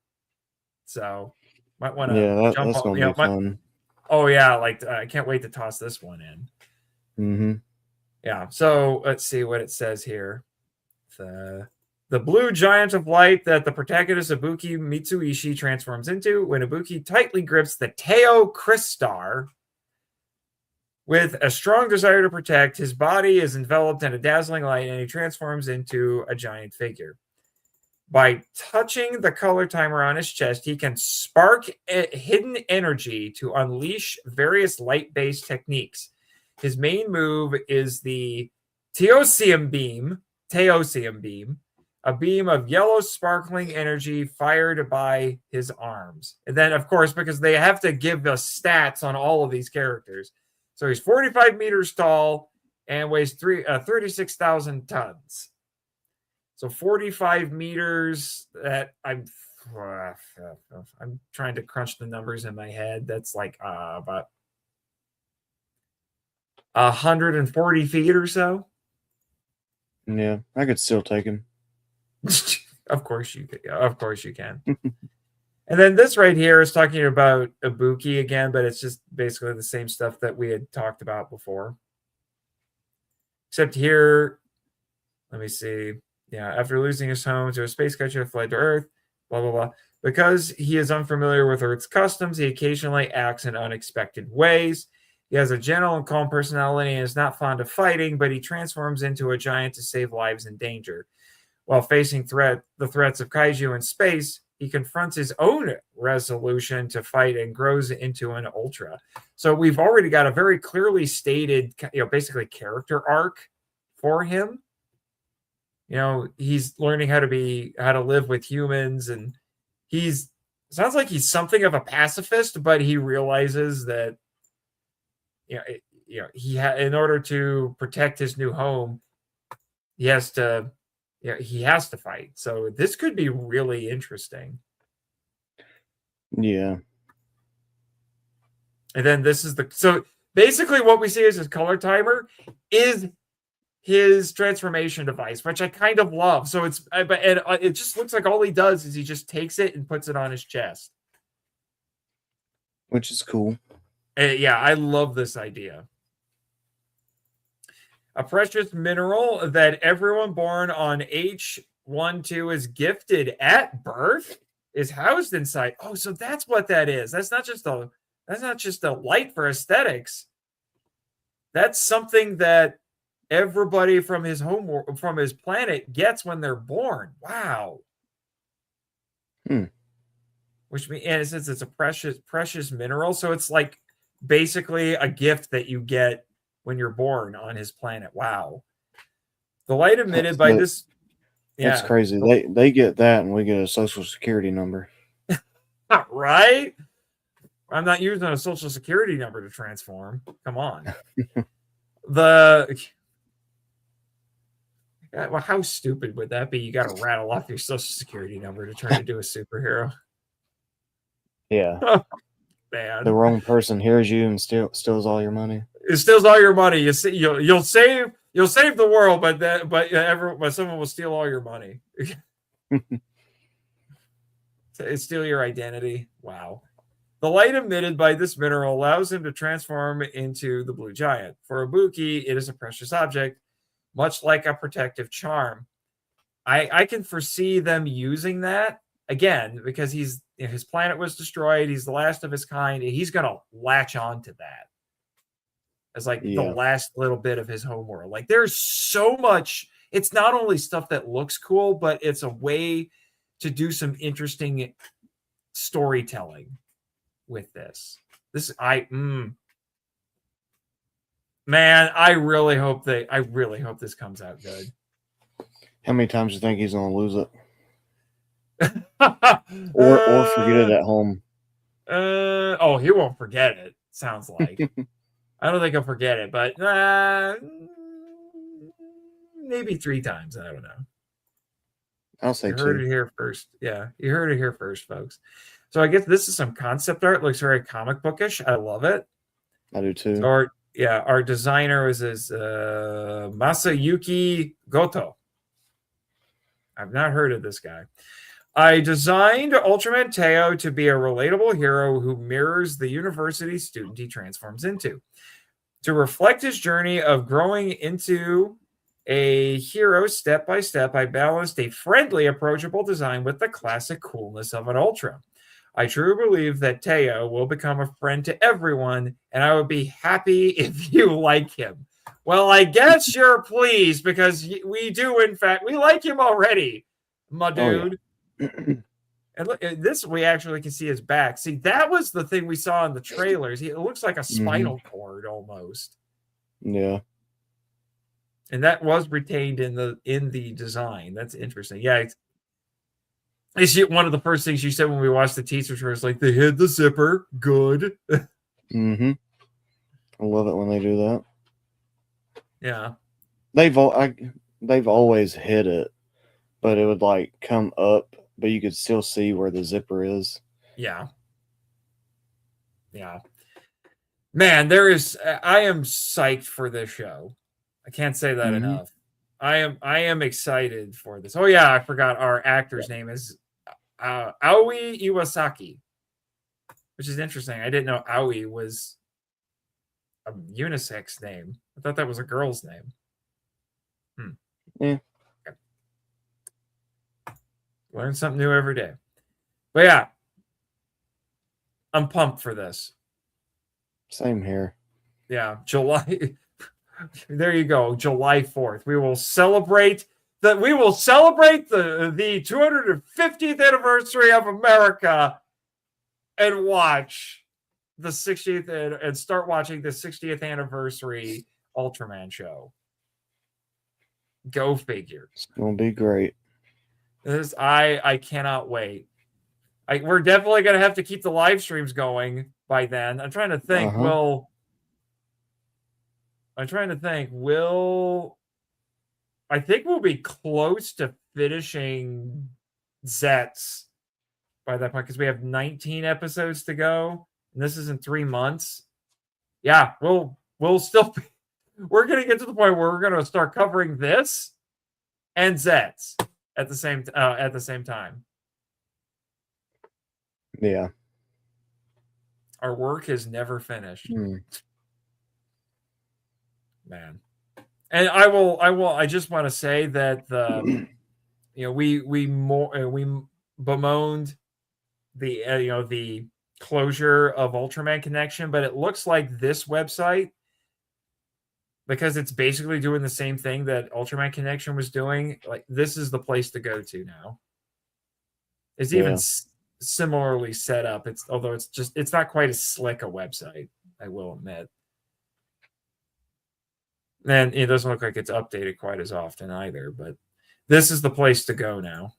So might want to jump that's on. Gonna be fun. Oh yeah, I can't wait to toss this one in. Mm-hmm. Yeah. So let's see what it says here. The blue giant of light that the protagonist Ibuki Mitsuishi transforms into when Ibuki tightly grips the Teo Crystar. With a strong desire to protect, his body is enveloped in a dazzling light and he transforms into a giant figure. By touching the color timer on his chest, he can spark hidden energy to unleash various light-based techniques. His main move is the Teosium Beam, a beam of yellow sparkling energy fired by his arms. And then, of course, because they have to give us stats on all of these characters. So he's 45 meters tall and weighs 36,000 tons. So 45 meters, that I'm trying to crunch the numbers in my head. That's like about 140 feet or so. Yeah, I could still take him. Of course you can. Of course you can. And then this right here is talking about Ibuki again, but it's just basically the same stuff that we had talked about before. Except here, let me see. Yeah, after losing his home to a space creature that fled to Earth, blah, blah, blah. Because he is unfamiliar with Earth's customs, he occasionally acts in unexpected ways. He has a gentle and calm personality and is not fond of fighting, but he transforms into a giant to save lives in danger. While facing the threats of kaiju in space, he confronts his own resolution to fight and grows into an ultra. So we've already got a very clearly stated, basically character arc for him. He's learning how to live with humans, and sounds like he's something of a pacifist, but he realizes that in order to protect his new home, he has to fight. So this could be really interesting. Yeah. And then so basically what we see as his color timer is his transformation device, which I kind of love. So it just looks like all he does is he just takes it and puts it on his chest, which is cool. Yeah, I love this idea. A precious mineral that everyone born on H12 is gifted at birth is housed inside. Oh, so that's what that is. That's not just a light for aesthetics. That's something that everybody from his planet gets when they're born. Wow. Which means, and since it's a precious mineral, so it's like basically a gift that you get when you're born on his planet. Wow. The light emitted by this. Yeah, that's crazy. They get that, and we get a social security number. Right? I'm not using a social security number to transform. Come on. Well, how stupid would that be? You got to rattle off your social security number to turn into a superhero. Yeah. Man. The wrong person hears you and steals all your money. It steals all your money. You'll save the world, but someone will steal all your money. Steal your identity. Wow. The light emitted by this mineral allows him to transform into the blue giant. For Ibuki, it is a precious object, much like a protective charm. I can foresee them using that again because his planet was destroyed. He's the last of his kind. And he's gonna latch on to that as like the last little bit of his homeworld. Like there's so much. It's not only stuff that looks cool, but it's a way to do some interesting storytelling with this. Man, I really hope this comes out good. How many times do you think he's gonna lose it? or forget it at home? He won't forget it, sounds like. I don't think he'll forget it, but maybe 3 times. I don't know. I'll say 2. You heard it here first. Yeah, you heard it here first, folks. So I guess this is some concept art. It looks very comic bookish. I love it. I do too. So our designer is Masayuki Goto. I've not heard of this guy. I designed Ultraman Teo to be a relatable hero who mirrors the university student he transforms into. To reflect his journey of growing into a hero step by step, I balanced a friendly, approachable design with the classic coolness of an Ultra. I truly believe that Teo will become a friend to everyone, and I would be happy if you like him. Well, I guess you're pleased because we do, in fact, we like him already, my dude. Oh, yeah. And look, this we actually can see his back. See, that was the thing we saw in the trailers. It looks like a spinal cord almost. Yeah. And that was retained in the design. That's interesting. Yeah, it's one of the first things you said when we watched the teaser trailer. It's like they hid the zipper. Good. I love it when they do that. Yeah. They've always hid it, but it would like come up, but you could still see where the zipper is. Yeah. Yeah. Man, I am psyched for this show. I can't say that enough. I am excited for this. Oh yeah, I forgot our actor's name is Aoi Iwasaki, which is interesting. I didn't know Aoi was a unisex name. I thought that was a girl's name. Yeah. Okay. Learn something new every day. But yeah, I'm pumped for this. Same here. Yeah, July. There you go, July 4th. We will celebrate the 250th anniversary of America and watch the 60th and start watching the 60th anniversary Ultraman show. Go figure. It's gonna be great. I cannot wait. We're definitely gonna have to keep the live streams going by then. I'm trying to think. I think we'll be close to finishing ZEZTZ by that point because we have 19 episodes to go, and this is in 3 months. Yeah, we'll still be, we're gonna get to the point where we're gonna start covering this and ZEZTZ at the same time. Yeah. Our work is never finished. Man. And I just want to say that we bemoaned the the closure of Ultraman Connection, but it looks like this website, because it's basically doing the same thing that Ultraman Connection was doing, like this is the place to go to now. It's even similarly set up. Although it's not quite as slick a website, I will admit. And it doesn't look like it's updated quite as often either, but this is the place to go now.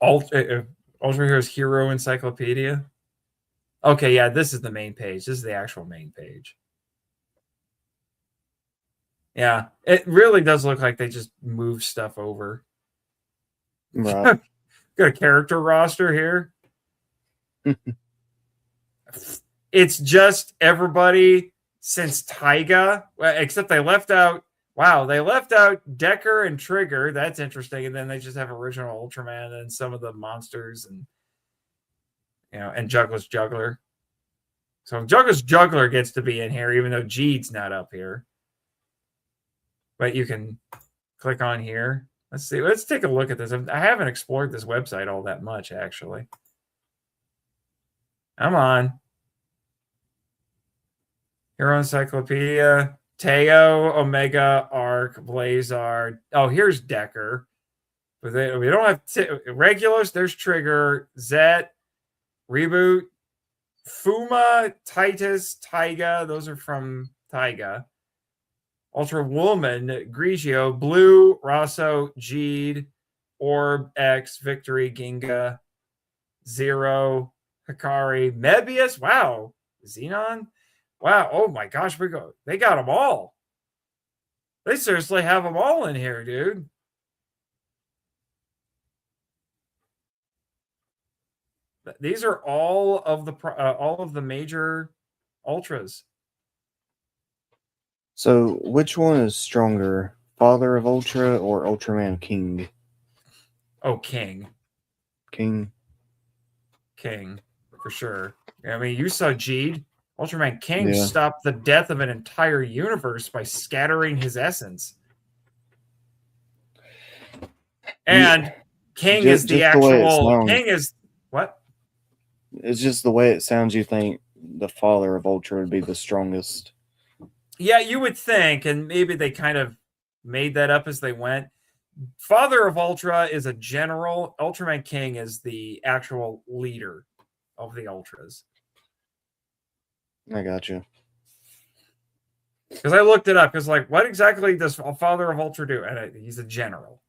Ultra Heroes Hero Encyclopedia. Okay, yeah, this is the main page. This is the actual main page. Yeah, it really does look like they just moved stuff over. Right. Got a character roster here. It's just everybody since Taiga, except they left out. Wow, they left out Decker and Trigger. That's interesting. And then they just have original Ultraman and some of the monsters and and Juggler's Juggler. So Juggler's Juggler gets to be in here, even though Jeed's not up here. But you can click on here. Let's see. Let's take a look at this. I haven't explored this website all that much, actually. Come on. Hero Encyclopedia, Teo, Omega, Arc, Blazar. Oh, here's Decker. But we don't have Regulus. There's Trigger, Zet, Reboot, Fuma, Titus, Taiga. Those are from Taiga. Ultra Woman, Grigio, Blue, Rosso, Jeed, Orb, X, Victory, Ginga, Zero, Hikari, Mebius. Wow. Xenon. Wow. Oh my gosh. They got them all. They seriously have them all in here, dude. These are all of the major ultras. So, which one is stronger, Father of Ultra or Ultraman King? Oh, King, for sure. I mean, you saw Jeed. Ultraman King stopped the death of an entire universe by scattering his essence. And King is the actual... King is... What? It's just the way it sounds. You think the Father of Ultra would be the strongest. Yeah, you would think, and maybe they kind of made that up as they went. Father of Ultra is a general. Ultraman King is the actual leader of the Ultras. I got you. Because I looked it up. Because, like, what exactly does Father of Ultra do? And he's a general.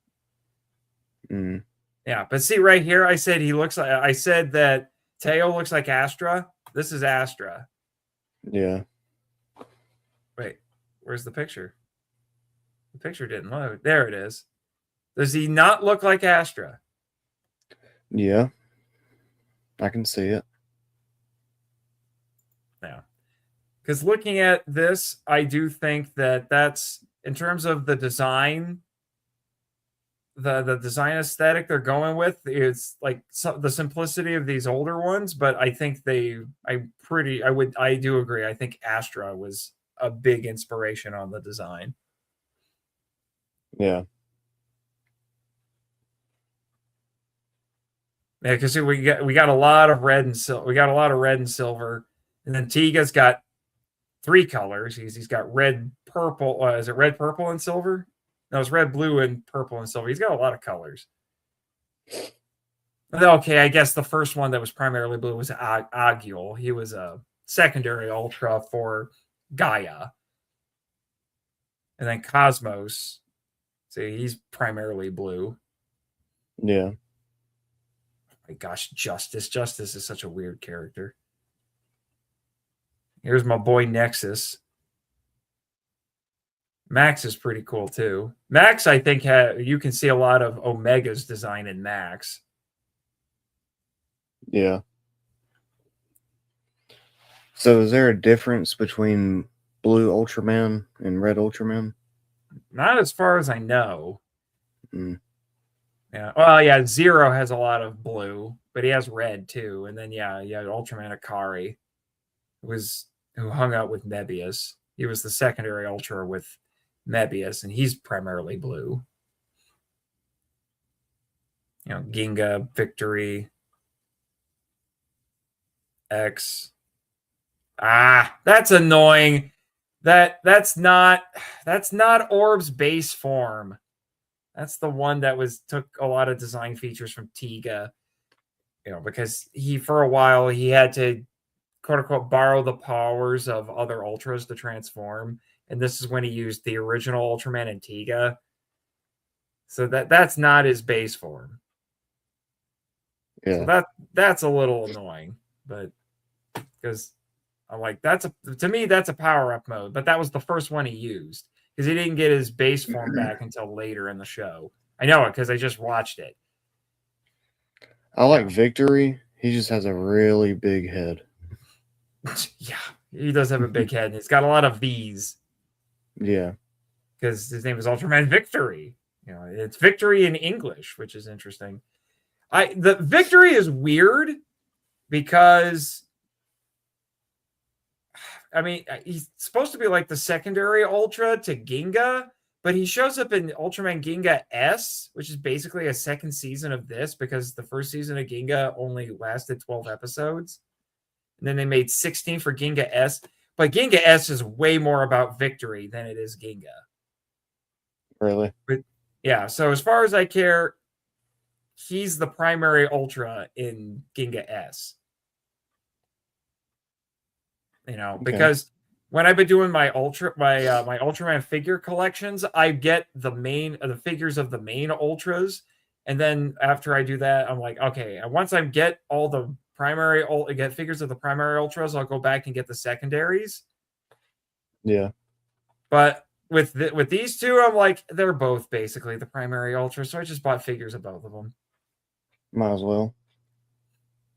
Yeah, but see right here, I said I said that Teo looks like Astra. This is Astra. Yeah. Wait, where's the picture? The picture didn't load. There it is. Does he not look like Astra? Yeah. I can see it. Yeah. Because looking at this, I do think that that's, in terms of the design, the design aesthetic they're going with is like the simplicity of these older ones, but I think I do agree. I think Astra was a big inspiration on the design. Yeah. Yeah, because we got a lot of red and silver, and then Tiga's got 3 colors. He's got red, purple. Is it red, purple, and silver? No, it's red, blue, and purple and silver. He's got a lot of colors. Okay, I guess the first one that was primarily blue was Agul. He was a secondary Ultra for Gaia. And then Cosmos, see, he's primarily blue. Yeah. Oh my gosh, Justice. Justice is such a weird character. Here's my boy Nexus. Max is pretty cool too. Max, I think, you can see a lot of Omega's design in Max. Yeah. So is there a difference between blue Ultraman and red Ultraman? Not as far as I know. Mm. Yeah. Well, yeah, Zero has a lot of blue, but he has red too. And then Ultraman Akari who hung out with Mebius. He was the secondary Ultra with Mebius, and he's primarily blue. Ginga, Victory, X. That's annoying. That's not Orb's base form. That's the one that took a lot of design features from Tiga. Because for a while he had to quote unquote borrow the powers of other Ultras to transform. And this is when he used the original Ultraman and Tiga. So that's not his base form. Yeah. So that's a little annoying, but because I'm like, to me, that's a power-up mode. But that was the first one he used because he didn't get his base form back until later in the show. I know it because I just watched it. I like Victory. He just has a really big head. Yeah, he does have a big head. And he's got a lot of V's. Yeah. Because his name is Ultraman Victory. It's Victory in English, which is interesting. The Victory is weird because he's supposed to be like the secondary Ultra to Ginga, but he shows up in Ultraman Ginga S, which is basically a second season of this because the first season of Ginga only lasted 12 episodes. And then they made 16 for Ginga S. But Ginga S is way more about Victory than it is Ginga. Really? But yeah, so as far as I care, he's the primary Ultra in Ginga S. Because when I've been doing my Ultraman figure collections, I get the figures of the main Ultras, and then after I do that, I'm like, okay, once I get all the get figures of the primary Ultras, I'll go back and get the secondaries. Yeah. But with these two, I'm like, they're both basically the primary Ultras, so I just bought figures of both of them. Might as well.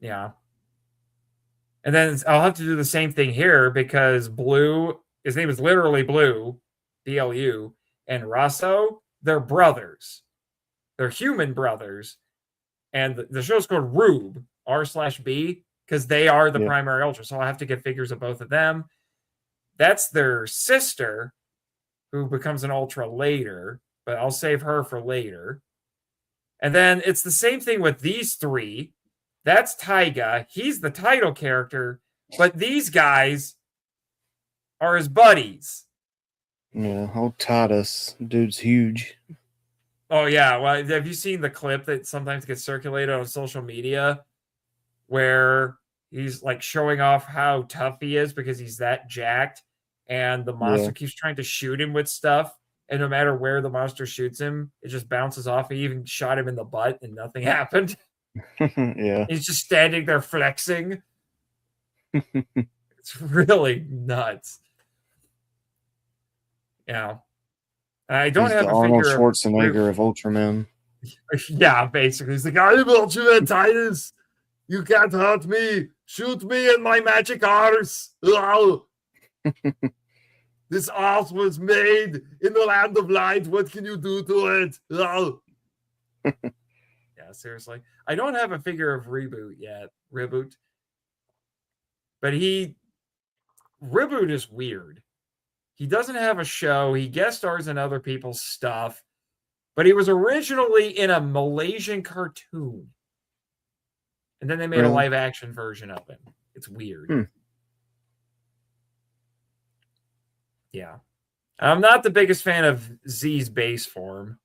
Yeah. And then I'll have to do the same thing here because Blue, his name is literally Blue, BLU, and Rasso, they're brothers. They're human brothers. And the show's called Rube, R/B, because they are the primary Ultra. So I'll have to get figures of both of them. That's their sister, who becomes an Ultra later, but I'll save her for later. And then it's the same thing with these three. That's Taiga. He's the title character, but these guys are his buddies. Yeah, old Titus. Dude's huge. Oh, yeah. Well, have you seen the clip that sometimes gets circulated on social media where he's like showing off how tough he is because he's that jacked and the monster keeps trying to shoot him with stuff? And no matter where the monster shoots him, it just bounces off. He even shot him in the butt and nothing happened. Yeah. He's just standing there flexing. It's really nuts. Yeah. I don't have the a Arnold figure Schwarzenegger of Ultraman. Yeah, basically. He's like, I'm Ultraman Titus. You can't hurt me. Shoot me in my magic arse. Oh. This arse was made in the land of light. What can you do to it? Oh. Yeah, seriously. I don't have a figure of Reboot yet. Reboot. But Reboot is weird. He doesn't have a show. He guest stars in other people's stuff. But he was originally in a Malaysian cartoon. And then they made a live action version of him. It's weird. Yeah. I'm not the biggest fan of Z's base form.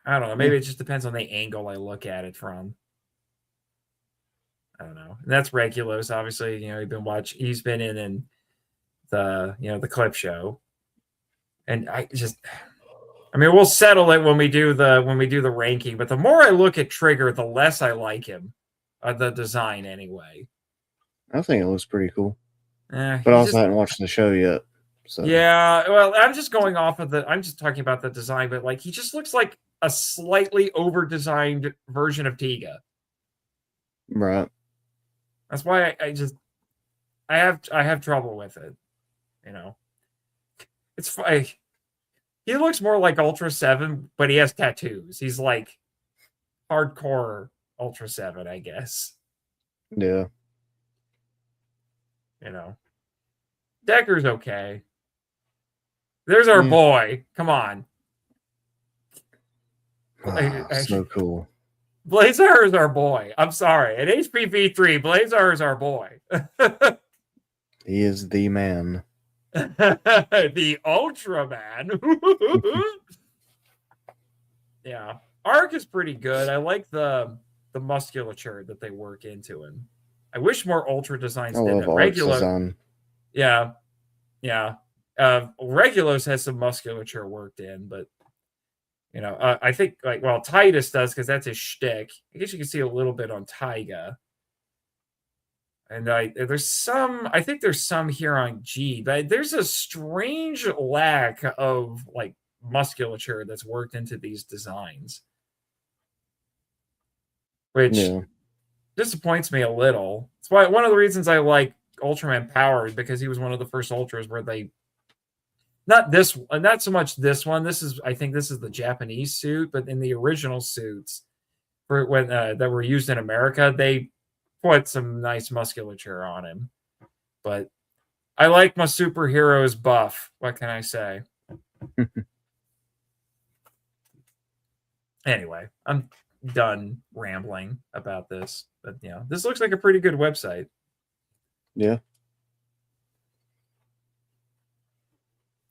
I don't know. Maybe it just depends on the angle I look at it from. I don't know. And that's Regulus, obviously. He's been in the the clip show. And we'll settle it when we do the ranking, but the more I look at Trigger, the less I like him. The design anyway. I think it looks pretty cool. But I also haven't watched the show yet. So yeah, well, I'm just going off of I'm just talking about the design, but like he just looks like a slightly over-designed version of Tiga. Right. That's why I have trouble with it. It's funny. He looks more like Ultra 7, but he has tattoos. He's like hardcore Ultra 7, I guess. Yeah. Decker's okay. There's our boy. Come on. So cool. Blazar is our boy. I'm sorry. At HPV3, Blazar is our boy. He is the man. The Ultraman. Yeah. Arc is pretty good. I like the musculature that they work into him. I wish more Ultra designs did that. Regulus. Yeah. Yeah. Regulus has some musculature worked in, but I think Titus does because that's his shtick. I guess you can see a little bit on Taiga. And there's some here on G, but there's a strange lack of musculature that's worked into these designs, which disappoints me a little. It's why one of the reasons I like Ultraman Power is because he was one of the first Ultras where they not so much this one. I think this is the Japanese suit, but in the original suits for when that were used in America, they put some nice musculature on him. But I like my superheroes buff. What can I say? Anyway, I'm done rambling about this. But this looks like a pretty good website. Yeah.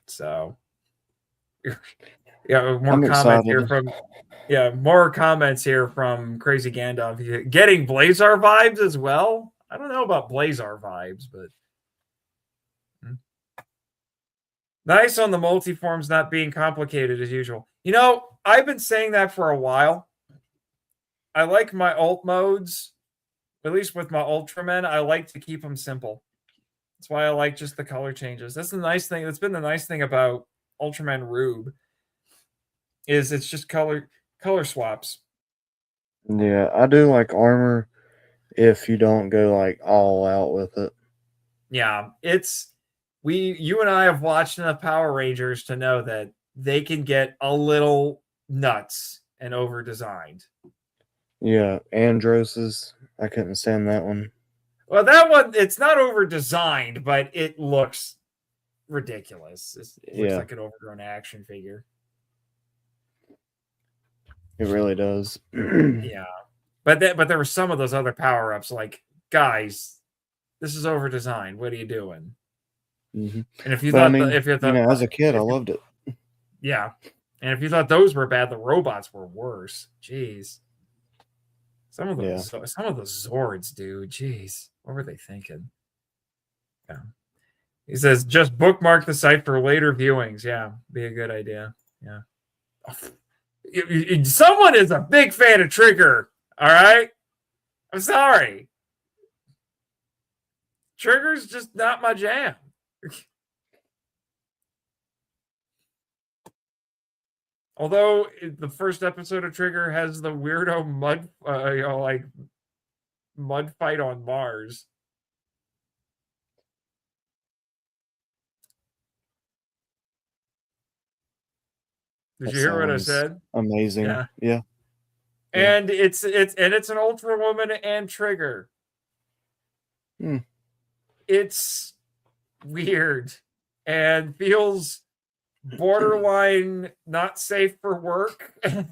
So more comments here from Crazy Gandalf. Getting Blazar vibes as well. I don't know about Blazar vibes, but nice on the multiforms not being complicated as usual. I've been saying that for a while. I like my alt modes, at least with my Ultramen. I like to keep them simple. That's why I like just the color changes. That's the nice thing. That's been the nice thing about Ultraman Rube. Is it's just color swaps. Yeah, I do like armor if you don't go all out with it. Yeah, you and I have watched enough Power Rangers to know that they can get a little nuts and over designed. Yeah, Andros's. I couldn't stand that one. Well, that one, it's not over designed, but it looks ridiculous. It looks like an overgrown action figure. It really does. Yeah. But there were some of those other power-ups like, guys, this is over designed. What are you doing? Mm-hmm. And if you thought as a kid, I loved it. Yeah. And if you thought those were bad, the robots were worse. Jeez. Some of the Zords, dude. Jeez. What were they thinking? Yeah. He says, just bookmark the site for later viewings. Yeah, be a good idea. Yeah. Someone is a big fan of Trigger. All right? I'm sorry. Trigger's just not my jam. Although the first episode of Trigger has the weirdo mud fight on Mars. Did you hear what I said? Amazing. Yeah. And it's an Ultrawoman and Trigger. It's weird and feels borderline not safe for work. And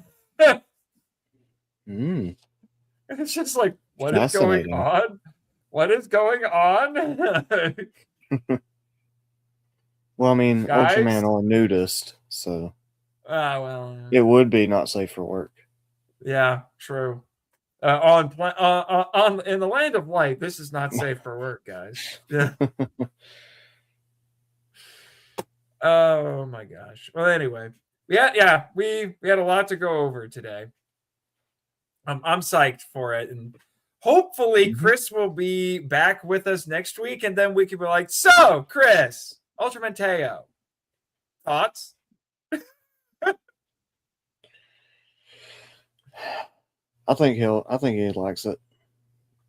it's just like, what is going on? What is going on? Well, I mean, Guys? Ultraman or nudist, so well, it would be not safe for work. Yeah, true. In the land of light, this is not safe for work, guys. Yeah. Oh my gosh. Well, anyway, we had a lot to go over today. I'm psyched for it, and hopefully Chris will be back with us next week, and then we can be like, so Chris, Ultraman Teo, thoughts? I think he likes it.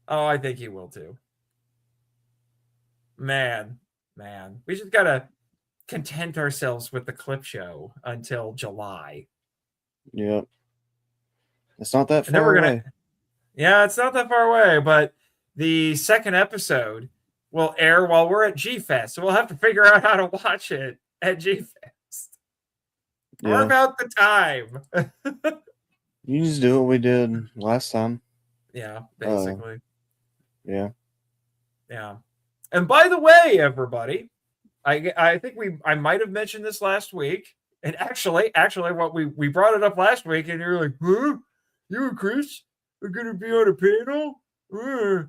Oh, I think he will too. Man, we just gotta content ourselves with the clip show until July. Yep. It's not that far away. Yeah, it's not that far away, but the second episode will air while we're at G-Fest, so we'll have to figure out how to watch it at G-Fest. Or about the time. You just do what we did last time. Yeah, basically. Yeah. And by the way, everybody, I think I might have mentioned this last week. And actually, what we brought it up last week, and you're like, huh? You and Chris are gonna be on a panel? I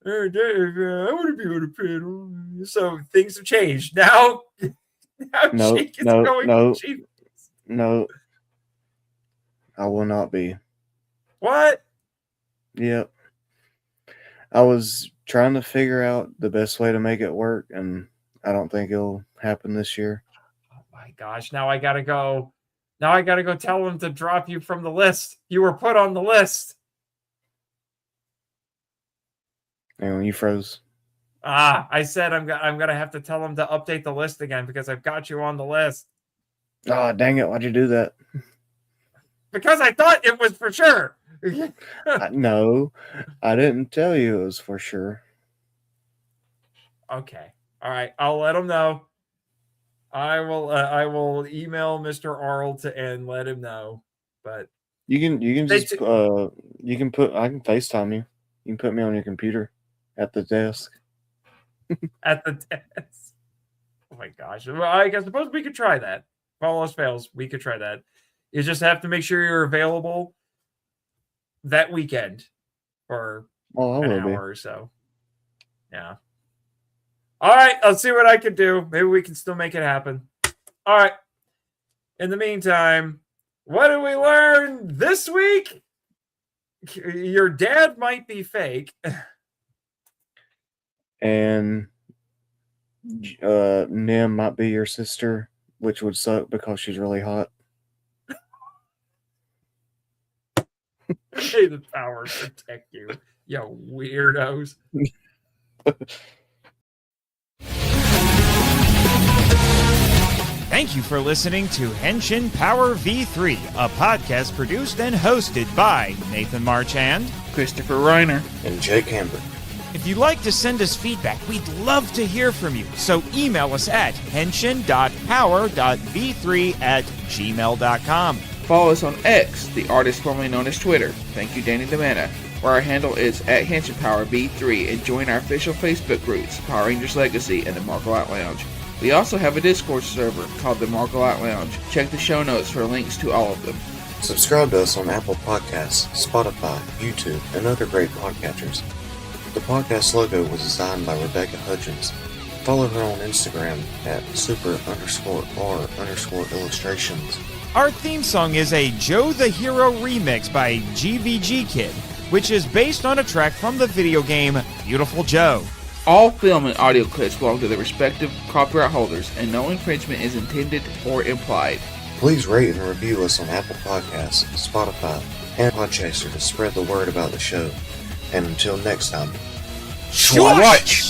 want to be on a panel. So things have changed. Now Jake is going to Chief. No. I will not be. What? Yep. I was trying to figure out the best way to make it work, and I don't think it'll happen this year. Oh my gosh! Now I gotta go tell them to drop you from the list. You were put on the list. And you froze. I said I'm gonna have to tell them to update the list again because I've got you on the list. Oh, dang it! Why'd you do that? Because I thought it was for sure. No, I didn't tell you it was for sure. Okay. All right. I'll let him know. I will email Mr. Arlt and let him know. But you can just I can FaceTime you. You can put me on your computer at the desk. At the desk. Oh my gosh. Well, I suppose we could try that. If all else fails, we could try that. You just have to make sure you're available that weekend for an hour or so. Yeah. All right. I'll see what I can do. Maybe we can still make it happen. All right. In the meantime, what did we learn this week? Your dad might be fake. And Nim might be your sister, which would suck because she's really hot. May the power protect you, you weirdos. Thank you for listening to Henshin Power V3, a podcast produced and hosted by Nathan Marchand, Christopher Reiner, and Jake Hamber. If you'd like to send us feedback, we'd love to hear from you. So email us at henshin.power.v3@gmail.com. Follow us on X, the artist formerly known as Twitter. Thank you, Danny DeManna, where our handle is @HenshinPowerV3, and join our official Facebook groups, Power Rangers Legacy and the Marco Out Lounge. We also have a Discord server called the Marco Out Lounge. Check the show notes for links to all of them. Subscribe to us on Apple Podcasts, Spotify, YouTube, and other great podcatchers. The podcast logo was designed by Rebecca Hudgens. Follow her on Instagram at super_r_illustrations. Our theme song is a Joe the Hero remix by GVG Kid, which is based on a track from the video game Beautiful Joe. All film and audio clips belong to their respective copyright holders, and no infringement is intended or implied. Please rate and review us on Apple Podcasts, Spotify, and Podchaser to spread the word about the show. And until next time, Swatch!